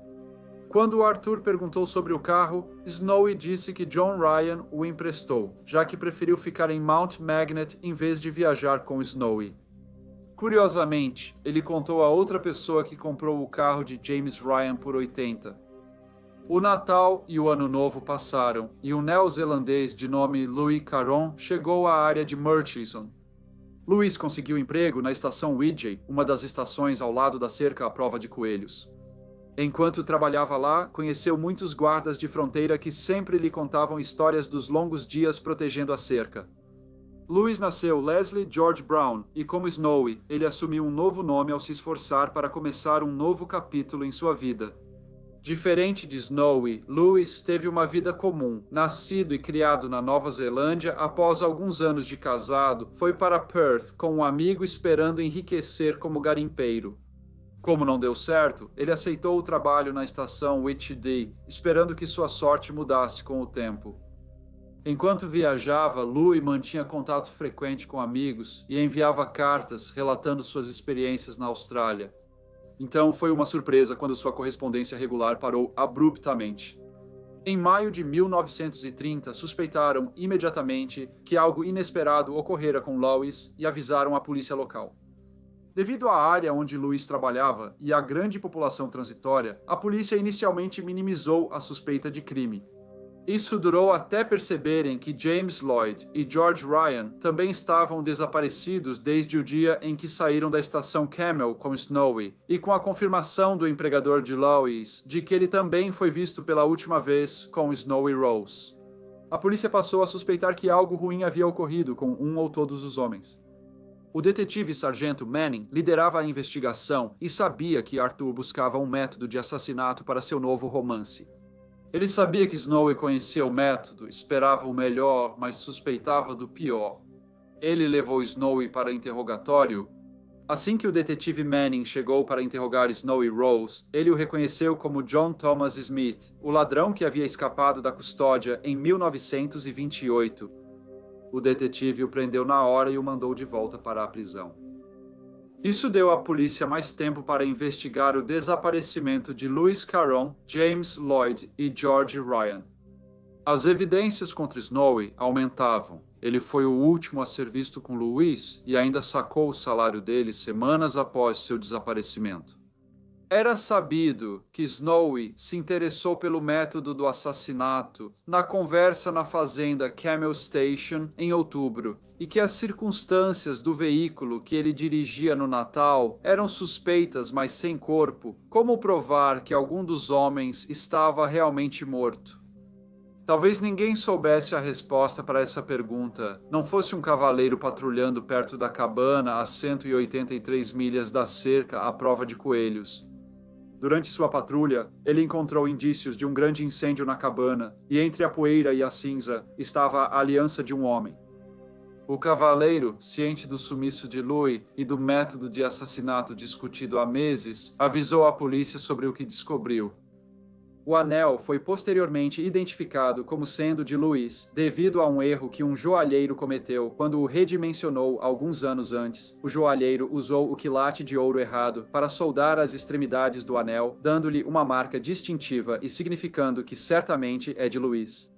Quando Arthur perguntou sobre o carro, Snowy disse que John Ryan o emprestou, já que preferiu ficar em Mount Magnet em vez de viajar com Snowy. Curiosamente, ele contou a outra pessoa que comprou o carro de James Ryan por 80. O Natal e o Ano Novo passaram, e um neozelandês de nome Louis Caron chegou à área de Murchison. Louis conseguiu emprego na estação Widgey, uma das estações ao lado da cerca à prova de coelhos. Enquanto trabalhava lá, conheceu muitos guardas de fronteira que sempre lhe contavam histórias dos longos dias protegendo a cerca. Louis nasceu Leslie George Brown e, como Snowy, ele assumiu um novo nome ao se esforçar para começar um novo capítulo em sua vida. Diferente de Snowy, Louis teve uma vida comum. Nascido e criado na Nova Zelândia, após alguns anos de casado, foi para Perth com um amigo esperando enriquecer como garimpeiro. Como não deu certo, ele aceitou o trabalho na estação Whitchday, esperando que sua sorte mudasse com o tempo. Enquanto viajava, Louis mantinha contato frequente com amigos e enviava cartas relatando suas experiências na Austrália. Então foi uma surpresa quando sua correspondência regular parou abruptamente. Em maio de 1930, suspeitaram imediatamente que algo inesperado ocorrera com Louis e avisaram a polícia local. Devido à área onde Louis trabalhava e à grande população transitória, a polícia inicialmente minimizou a suspeita de crime. Isso durou até perceberem que James Lloyd e George Ryan também estavam desaparecidos desde o dia em que saíram da estação Camel com Snowy, e com a confirmação do empregador de Louis de que ele também foi visto pela última vez com Snowy Rose. A polícia passou a suspeitar que algo ruim havia ocorrido com um ou todos os homens. O detetive sargento Manning liderava a investigação e sabia que Arthur buscava um método de assassinato para seu novo romance. Ele sabia que Snowy conhecia o método, esperava o melhor, mas suspeitava do pior. Ele levou Snowy para interrogatório. Assim que o detetive Manning chegou para interrogar Snowy Rose, ele o reconheceu como John Thomas Smith, o ladrão que havia escapado da custódia em 1928. O detetive o prendeu na hora e o mandou de volta para a prisão. Isso deu à polícia mais tempo para investigar o desaparecimento de Louis Caron, James Lloyd e George Ryan. As evidências contra Snowy aumentavam. Ele foi o último a ser visto com Louis e ainda sacou o salário dele semanas após seu desaparecimento. Era sabido que Snowy se interessou pelo método do assassinato na conversa na fazenda Camel Station em outubro, e que as circunstâncias do veículo que ele dirigia no Natal eram suspeitas, mas sem corpo. Como provar que algum dos homens estava realmente morto? Talvez ninguém soubesse a resposta para essa pergunta. Não fosse um cavaleiro patrulhando perto da cabana a 183 milhas da cerca à prova de coelhos. Durante sua patrulha, ele encontrou indícios de um grande incêndio na cabana, e entre a poeira e a cinza estava a aliança de um homem. O cavaleiro, ciente do sumiço de Louis e do método de assassinato discutido há meses, avisou a polícia sobre o que descobriu. O anel foi posteriormente identificado como sendo de Louis, devido a um erro que um joalheiro cometeu quando o redimensionou alguns anos antes. O joalheiro usou o quilate de ouro errado para soldar as extremidades do anel, dando-lhe uma marca distintiva e significando que certamente é de Louis.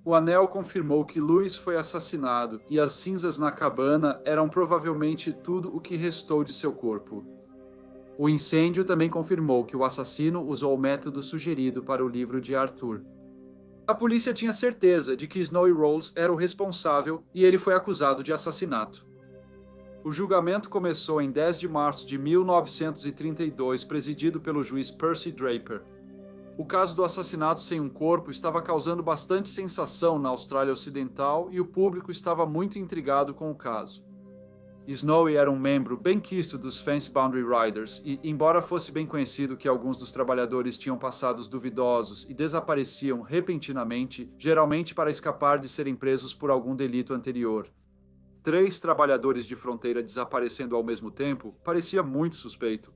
O anel confirmou que Louis foi assassinado e as cinzas na cabana eram provavelmente tudo o que restou de seu corpo. O incêndio também confirmou que o assassino usou o método sugerido para o livro de Arthur. A polícia tinha certeza de que Snowy Rolls era o responsável e ele foi acusado de assassinato. O julgamento começou em 10 de março de 1932, presidido pelo juiz Percy Draper. O caso do assassinato sem um corpo estava causando bastante sensação na Austrália Ocidental e o público estava muito intrigado com o caso. Snowy era um membro bem quisto dos Fence Boundary Riders e, embora fosse bem conhecido que alguns dos trabalhadores tinham passados duvidosos e desapareciam repentinamente, geralmente para escapar de serem presos por algum delito anterior. 3 trabalhadores de fronteira desaparecendo ao mesmo tempo parecia muito suspeito.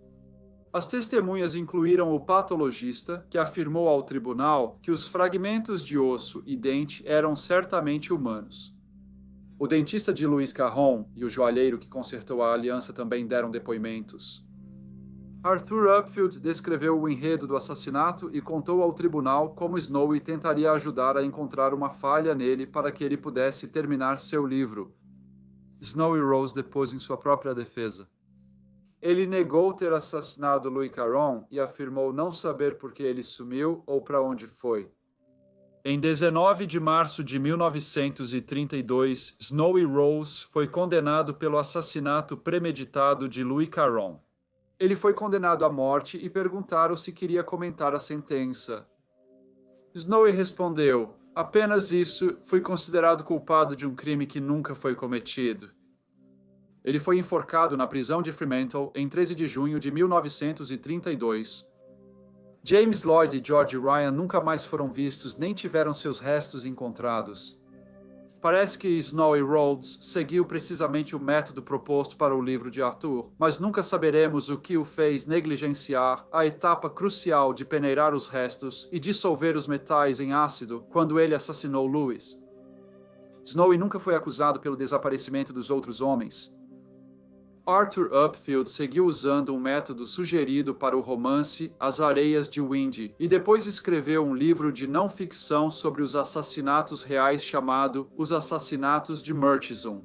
As testemunhas incluíram o patologista, que afirmou ao tribunal que os fragmentos de osso e dente eram certamente humanos. O dentista de Louis Caron e o joalheiro que consertou a aliança também deram depoimentos. Arthur Upfield descreveu o enredo do assassinato e contou ao tribunal como Snowy tentaria ajudar a encontrar uma falha nele para que ele pudesse terminar seu livro. Snowy Rose depôs em sua própria defesa. Ele negou ter assassinado Louis Caron e afirmou não saber por que ele sumiu ou para onde foi. Em 19 de março de 1932, Snowy Rose foi condenado pelo assassinato premeditado de Louis Caron. Ele foi condenado à morte e perguntaram se queria comentar a sentença. Snowy respondeu: "Apenas isso, fui considerado culpado de um crime que nunca foi cometido." Ele foi enforcado na prisão de Fremantle em 13 de junho de 1932. James Lloyd e George Ryan nunca mais foram vistos nem tiveram seus restos encontrados. Parece que Snowy Rhodes seguiu precisamente o método proposto para o livro de Arthur, mas nunca saberemos o que o fez negligenciar a etapa crucial de peneirar os restos e dissolver os metais em ácido quando ele assassinou Louis. Snowy nunca foi acusado pelo desaparecimento dos outros homens. Arthur Upfield seguiu usando um método sugerido para o romance As Areias de Windy e depois escreveu um livro de não-ficção sobre os assassinatos reais chamado Os Assassinatos de Murchison.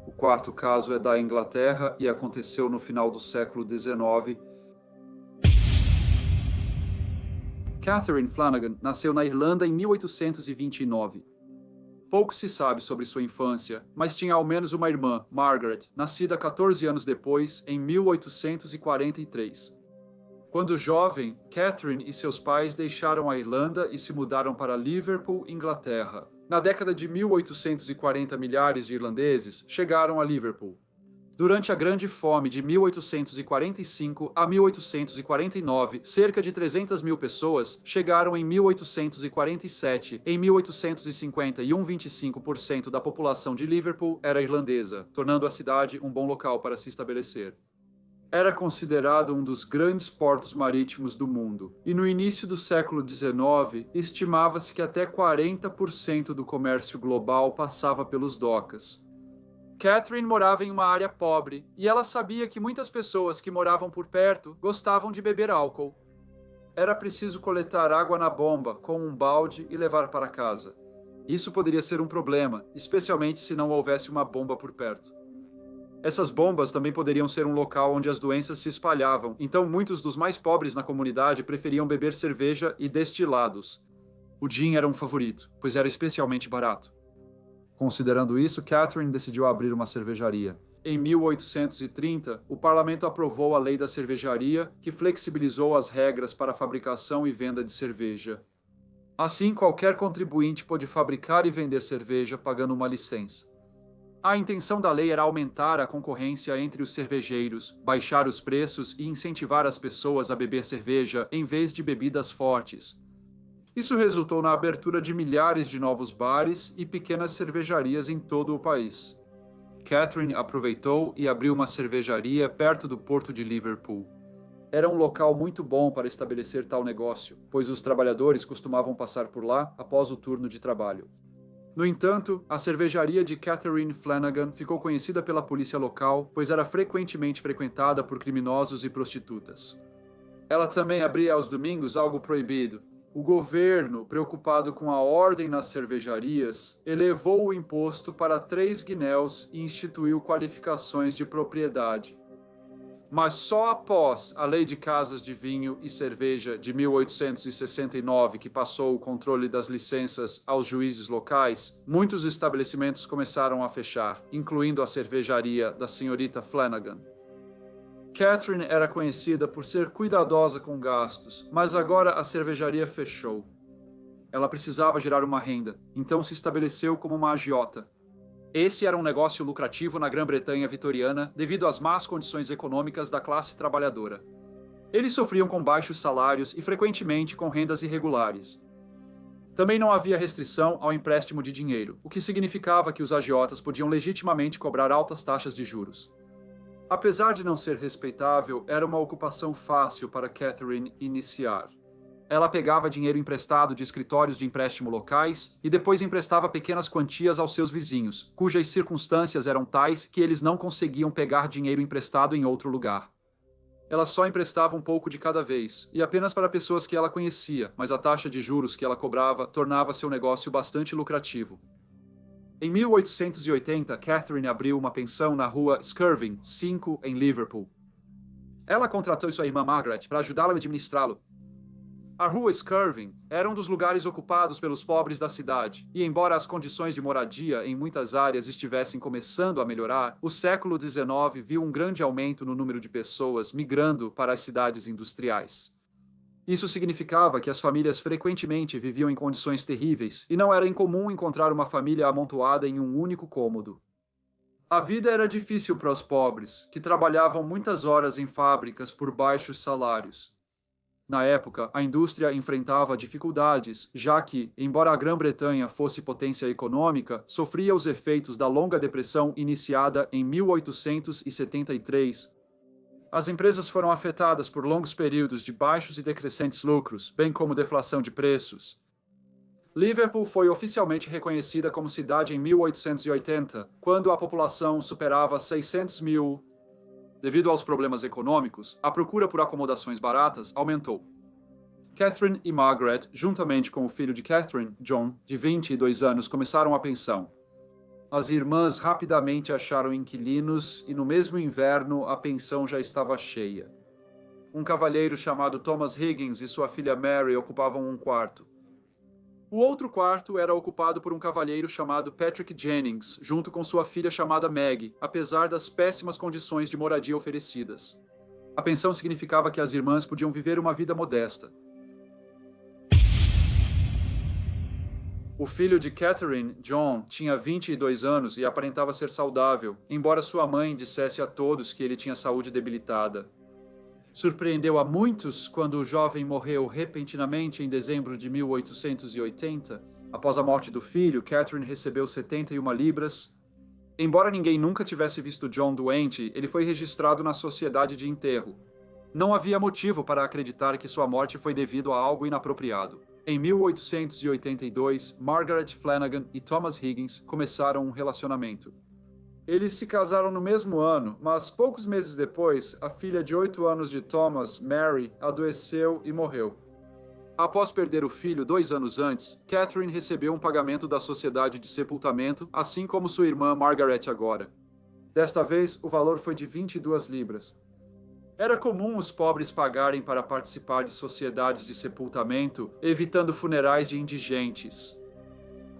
O quarto caso é da Inglaterra e aconteceu no final do século XIX. Catherine Flanagan nasceu na Irlanda em 1829. Pouco se sabe sobre sua infância, mas tinha ao menos uma irmã, Margaret, nascida 14 anos depois, em 1843. Quando jovem, Catherine e seus pais deixaram a Irlanda e se mudaram para Liverpool, Inglaterra. Na década de 1840, milhares de irlandeses chegaram a Liverpool. Durante a Grande Fome de 1845 a 1849, cerca de 300 mil pessoas chegaram em 1847. Em 1851, 25% da população de Liverpool era irlandesa, tornando a cidade um bom local para se estabelecer. Era considerado um dos grandes portos marítimos do mundo, e no início do século XIX, estimava-se que até 40% do comércio global passava pelos docas. Catherine morava em uma área pobre, e ela sabia que muitas pessoas que moravam por perto gostavam de beber álcool. Era preciso coletar água na bomba com um balde e levar para casa. Isso poderia ser um problema, especialmente se não houvesse uma bomba por perto. Essas bombas também poderiam ser um local onde as doenças se espalhavam, então muitos dos mais pobres na comunidade preferiam beber cerveja e destilados. O gin era um favorito, pois era especialmente barato. Considerando isso, Catherine decidiu abrir uma cervejaria. Em 1830, o parlamento aprovou a Lei da Cervejaria, que flexibilizou as regras para a fabricação e venda de cerveja. Assim, qualquer contribuinte pôde fabricar e vender cerveja pagando uma licença. A intenção da lei era aumentar a concorrência entre os cervejeiros, baixar os preços e incentivar as pessoas a beber cerveja em vez de bebidas fortes. Isso resultou na abertura de milhares de novos bares e pequenas cervejarias em todo o país. Catherine aproveitou e abriu uma cervejaria perto do porto de Liverpool. Era um local muito bom para estabelecer tal negócio, pois os trabalhadores costumavam passar por lá após o turno de trabalho. No entanto, a cervejaria de Catherine Flanagan ficou conhecida pela polícia local, pois era frequentemente frequentada por criminosos e prostitutas. Ela também abria aos domingos algo proibido. O governo, preocupado com a ordem nas cervejarias, elevou o imposto para 3 guinéus e instituiu qualificações de propriedade. Mas só após a Lei de Casas de Vinho e Cerveja de 1869, que passou o controle das licenças aos juízes locais, muitos estabelecimentos começaram a fechar, incluindo a cervejaria da senhorita Flanagan. Catherine era conhecida por ser cuidadosa com gastos, mas agora a cervejaria fechou. Ela precisava gerar uma renda, então se estabeleceu como uma agiota. Esse era um negócio lucrativo na Grã-Bretanha vitoriana devido às más condições econômicas da classe trabalhadora. Eles sofriam com baixos salários e frequentemente com rendas irregulares. Também não havia restrição ao empréstimo de dinheiro, o que significava que os agiotas podiam legitimamente cobrar altas taxas de juros. Apesar de não ser respeitável, era uma ocupação fácil para Catherine iniciar. Ela pegava dinheiro emprestado de escritórios de empréstimo locais e depois emprestava pequenas quantias aos seus vizinhos, cujas circunstâncias eram tais que eles não conseguiam pegar dinheiro emprestado em outro lugar. Ela só emprestava um pouco de cada vez, e apenas para pessoas que ela conhecia, mas a taxa de juros que ela cobrava tornava seu negócio bastante lucrativo. Em 1880, Catherine abriu uma pensão na rua Skirving, 5, em Liverpool. Ela contratou sua irmã Margaret para ajudá-la a administrá-lo. A rua Skirving era um dos lugares ocupados pelos pobres da cidade, e embora as condições de moradia em muitas áreas estivessem começando a melhorar, o século XIX viu um grande aumento no número de pessoas migrando para as cidades industriais. Isso significava que as famílias frequentemente viviam em condições terríveis, e não era incomum encontrar uma família amontoada em um único cômodo. A vida era difícil para os pobres, que trabalhavam muitas horas em fábricas por baixos salários. Na época, a indústria enfrentava dificuldades, já que, embora a Grã-Bretanha fosse potência econômica, sofria os efeitos da longa depressão iniciada em 1873. As empresas foram afetadas por longos períodos de baixos e decrescentes lucros, bem como deflação de preços. Liverpool foi oficialmente reconhecida como cidade em 1880, quando a população superava 600 mil. Devido aos problemas econômicos, a procura por acomodações baratas aumentou. Catherine e Margaret, juntamente com o filho de Catherine, John, de 22 anos, começaram a pensão. As irmãs rapidamente acharam inquilinos e no mesmo inverno a pensão já estava cheia. Um cavalheiro chamado Thomas Higgins e sua filha Mary ocupavam um quarto. O outro quarto era ocupado por um cavalheiro chamado Patrick Jennings, junto com sua filha chamada Maggie, apesar das péssimas condições de moradia oferecidas. A pensão significava que as irmãs podiam viver uma vida modesta. O filho de Catherine, John, tinha 22 anos e aparentava ser saudável, embora sua mãe dissesse a todos que ele tinha saúde debilitada. Surpreendeu a muitos quando o jovem morreu repentinamente em dezembro de 1880. Após a morte do filho, Catherine recebeu 71 libras. Embora ninguém nunca tivesse visto John doente, ele foi registrado na sociedade de enterro. Não havia motivo para acreditar que sua morte foi devido a algo inapropriado. Em 1882, Margaret Flanagan e Thomas Higgins começaram um relacionamento. Eles se casaram no mesmo ano, mas poucos meses depois, a filha de 8 anos de Thomas, Mary, adoeceu e morreu. Após perder o filho 2 anos antes, Catherine recebeu um pagamento da sociedade de sepultamento, assim como sua irmã Margaret agora. Desta vez, o valor foi de 22 libras. Era comum os pobres pagarem para participar de sociedades de sepultamento, evitando funerais de indigentes.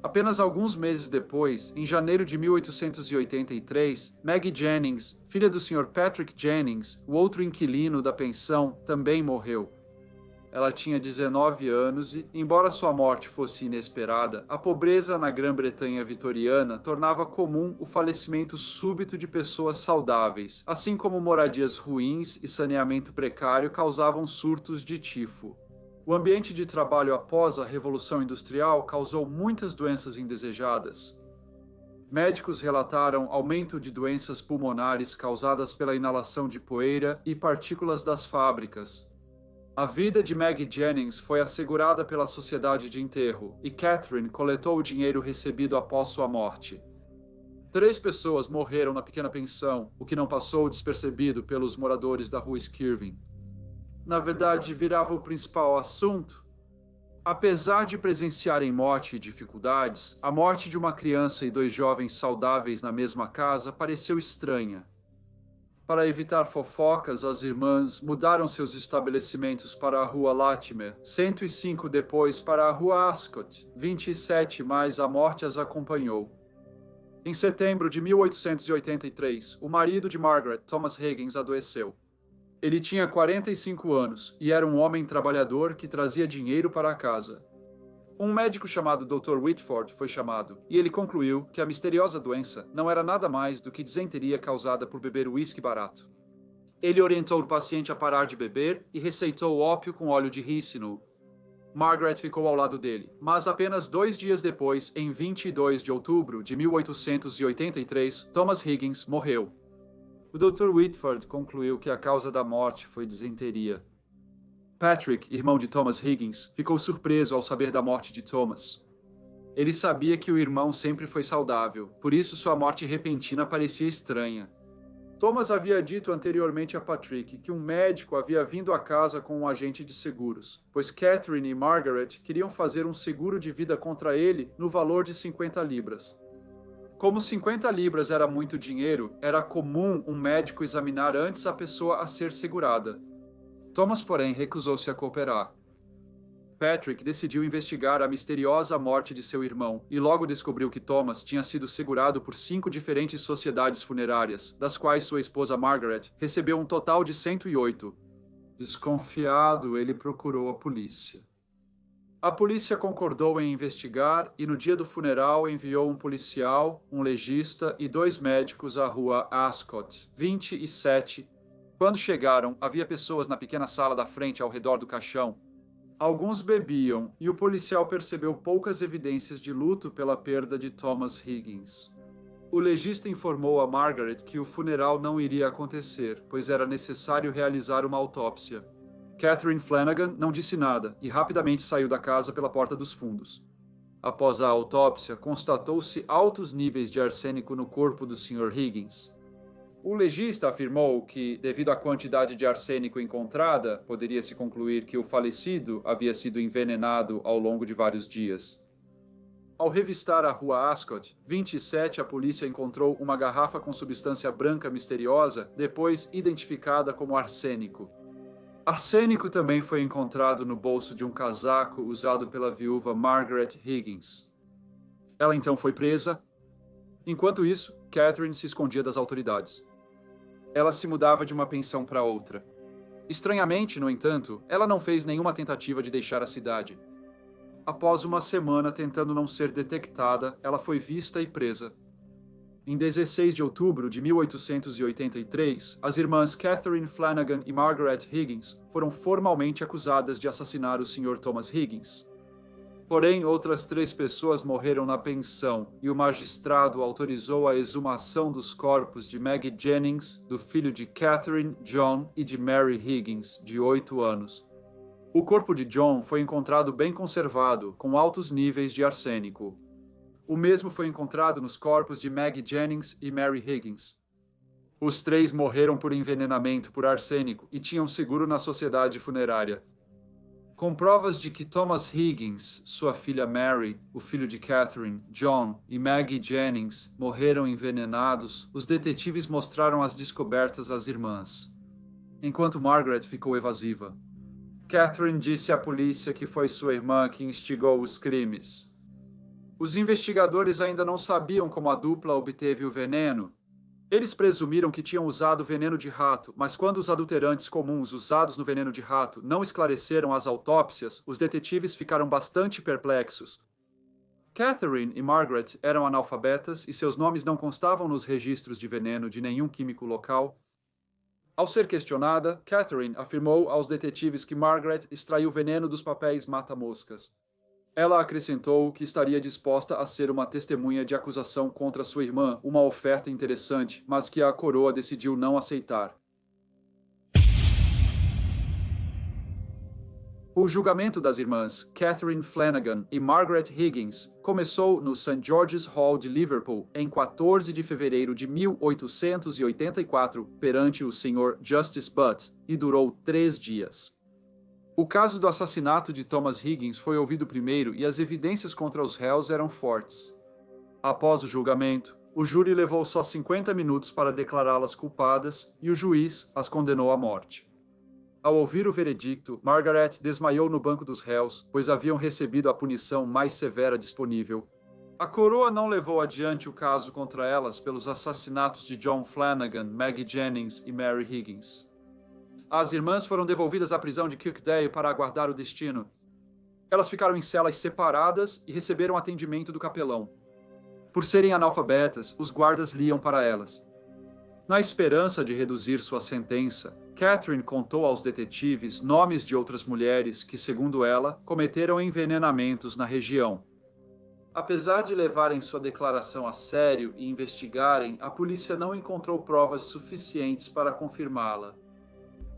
Apenas alguns meses depois, em janeiro de 1883, Maggie Jennings, filha do Sr. Patrick Jennings, o outro inquilino da pensão, também morreu. Ela tinha 19 anos e, embora sua morte fosse inesperada, a pobreza na Grã-Bretanha vitoriana tornava comum o falecimento súbito de pessoas saudáveis, assim como moradias ruins e saneamento precário causavam surtos de tifo. O ambiente de trabalho após a Revolução Industrial causou muitas doenças indesejadas. Médicos relataram aumento de doenças pulmonares causadas pela inalação de poeira e partículas das fábricas. A vida de Maggie Jennings foi assegurada pela sociedade de enterro e Catherine coletou o dinheiro recebido após sua morte. 3 pessoas morreram na pequena pensão, o que não passou despercebido pelos moradores da rua Skirvin. Na verdade, virava o principal assunto. Apesar de presenciarem morte e dificuldades, a morte de uma criança e 2 jovens saudáveis na mesma casa pareceu estranha. Para evitar fofocas, as irmãs mudaram seus estabelecimentos para a rua Latimer, 105 depois para a rua Ascot, 27, mas a morte as acompanhou. Em setembro de 1883, o marido de Margaret, Thomas Higgins, adoeceu. Ele tinha 45 anos e era um homem trabalhador que trazia dinheiro para a casa. Um médico chamado Dr. Whitford foi chamado, e ele concluiu que a misteriosa doença não era nada mais do que disenteria causada por beber uísque barato. Ele orientou o paciente a parar de beber e receitou ópio com óleo de rícino. Margaret ficou ao lado dele, mas apenas 2 dias depois, em 22 de outubro de 1883, Thomas Higgins morreu. O Dr. Whitford concluiu que a causa da morte foi disenteria. Patrick, irmão de Thomas Higgins, ficou surpreso ao saber da morte de Thomas. Ele sabia que o irmão sempre foi saudável, por isso sua morte repentina parecia estranha. Thomas havia dito anteriormente a Patrick que um médico havia vindo à casa com um agente de seguros, pois Catherine e Margaret queriam fazer um seguro de vida contra ele no valor de 50 libras. Como 50 libras era muito dinheiro, era comum um médico examinar antes a pessoa a ser segurada. Thomas, porém, recusou-se a cooperar. Patrick decidiu investigar a misteriosa morte de seu irmão e logo descobriu que Thomas tinha sido segurado por 5 diferentes sociedades funerárias, das quais sua esposa Margaret recebeu um total de 108. Desconfiado, ele procurou a polícia. A polícia concordou em investigar e no dia do funeral enviou um policial, um legista e 2 médicos à rua Ascot, 27. Quando chegaram, havia pessoas na pequena sala da frente ao redor do caixão. Alguns bebiam e o policial percebeu poucas evidências de luto pela perda de Thomas Higgins. O legista informou a Margaret que o funeral não iria acontecer, pois era necessário realizar uma autópsia. Catherine Flanagan não disse nada e rapidamente saiu da casa pela porta dos fundos. Após a autópsia, constatou-se altos níveis de arsênico no corpo do Sr. Higgins. O legista afirmou que, devido à quantidade de arsênico encontrada, poderia-se concluir que o falecido havia sido envenenado ao longo de vários dias. Ao revistar a rua Ascot, 27, a polícia encontrou uma garrafa com substância branca misteriosa, depois identificada como arsênico. Arsênico também foi encontrado no bolso de um casaco usado pela viúva Margaret Higgins. Ela então foi presa. Enquanto isso, Catherine se escondia das autoridades. Ela se mudava de uma pensão para outra. Estranhamente, no entanto, ela não fez nenhuma tentativa de deixar a cidade. Após uma semana tentando não ser detectada, ela foi vista e presa. Em 16 de outubro de 1883, as irmãs Catherine Flanagan e Margaret Higgins foram formalmente acusadas de assassinar o Sr. Thomas Higgins. Porém, outras 3 pessoas morreram na pensão e o magistrado autorizou a exumação dos corpos de Maggie Jennings, do filho de Catherine, John e de Mary Higgins, de 8 anos. O corpo de John foi encontrado bem conservado, com altos níveis de arsênico. O mesmo foi encontrado nos corpos de Maggie Jennings e Mary Higgins. Os 3 morreram por envenenamento por arsênico e tinham seguro na sociedade funerária. Com provas de que Thomas Higgins, sua filha Mary, o filho de Catherine, John e Maggie Jennings morreram envenenados, os detetives mostraram as descobertas às irmãs, enquanto Margaret ficou evasiva. Catherine disse à polícia que foi sua irmã que instigou os crimes. Os investigadores ainda não sabiam como a dupla obteve o veneno. Eles presumiram que tinham usado veneno de rato, mas quando os adulterantes comuns usados no veneno de rato não esclareceram as autópsias, os detetives ficaram bastante perplexos. Catherine e Margaret eram analfabetas e seus nomes não constavam nos registros de veneno de nenhum químico local. Ao ser questionada, Catherine afirmou aos detetives que Margaret extraiu veneno dos papéis mata-moscas. Ela acrescentou que estaria disposta a ser uma testemunha de acusação contra sua irmã, uma oferta interessante, mas que a coroa decidiu não aceitar. O julgamento das irmãs Catherine Flanagan e Margaret Higgins começou no St. George's Hall de Liverpool em 14 de fevereiro de 1884 perante o Sr. Justice Butt e durou 3 dias. O caso do assassinato de Thomas Higgins foi ouvido primeiro e as evidências contra os réus eram fortes. Após o julgamento, o júri levou só 50 minutos para declará-las culpadas e o juiz as condenou à morte. Ao ouvir o veredicto, Margaret desmaiou no banco dos réus, pois haviam recebido a punição mais severa disponível. A coroa não levou adiante o caso contra elas pelos assassinatos de John Flanagan, Maggie Jennings e Mary Higgins. As irmãs foram devolvidas à prisão de Kirkdale para aguardar o destino. Elas ficaram em celas separadas e receberam atendimento do capelão. Por serem analfabetas, os guardas liam para elas. Na esperança de reduzir sua sentença, Catherine contou aos detetives nomes de outras mulheres que, segundo ela, cometeram envenenamentos na região. Apesar de levarem sua declaração a sério e investigarem, a polícia não encontrou provas suficientes para confirmá-la.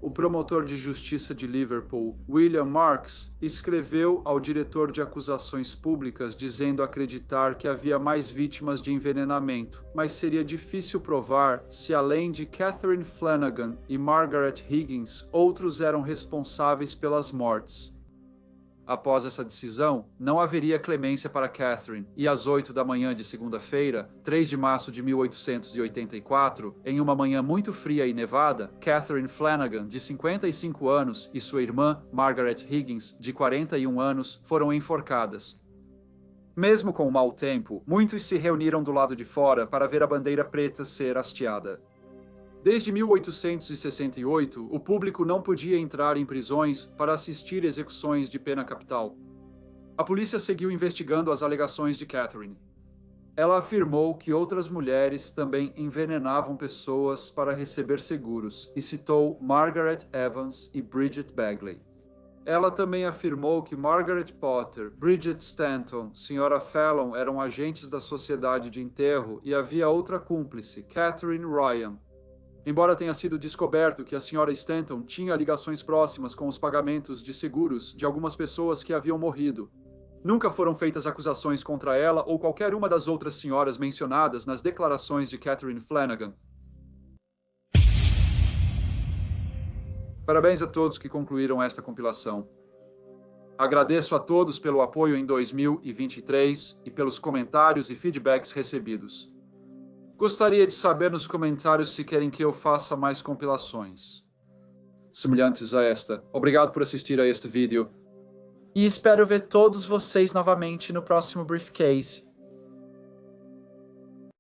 O promotor de justiça de Liverpool, William Marks, escreveu ao diretor de acusações públicas dizendo acreditar que havia mais vítimas de envenenamento, mas seria difícil provar se, além de Catherine Flanagan e Margaret Higgins, outros eram responsáveis pelas mortes. Após essa decisão, não haveria clemência para Catherine, e às 8 da manhã de segunda-feira, 3 de março de 1884, em uma manhã muito fria e nevada, Catherine Flanagan, de 55 anos, e sua irmã, Margaret Higgins, de 41 anos, foram enforcadas. Mesmo com o mau tempo, muitos se reuniram do lado de fora para ver a bandeira preta ser hasteada. Desde 1868, o público não podia entrar em prisões para assistir execuções de pena capital. A polícia seguiu investigando as alegações de Catherine. Ela afirmou que outras mulheres também envenenavam pessoas para receber seguros e citou Margaret Evans e Bridget Bagley. Ela também afirmou que Margaret Potter, Bridget Stanton, Sra. Fallon eram agentes da sociedade de enterro e havia outra cúmplice, Catherine Ryan. Embora tenha sido descoberto que a Sra. Stanton tinha ligações próximas com os pagamentos de seguros de algumas pessoas que haviam morrido, nunca foram feitas acusações contra ela ou qualquer uma das outras senhoras mencionadas nas declarações de Catherine Flanagan. Parabéns a todos que concluíram esta compilação. Agradeço a todos pelo apoio em 2023 e pelos comentários e feedbacks recebidos. Gostaria de saber nos comentários se querem que eu faça mais compilações semelhantes a esta. Obrigado por assistir a este vídeo. E espero ver todos vocês novamente no próximo Briefcase.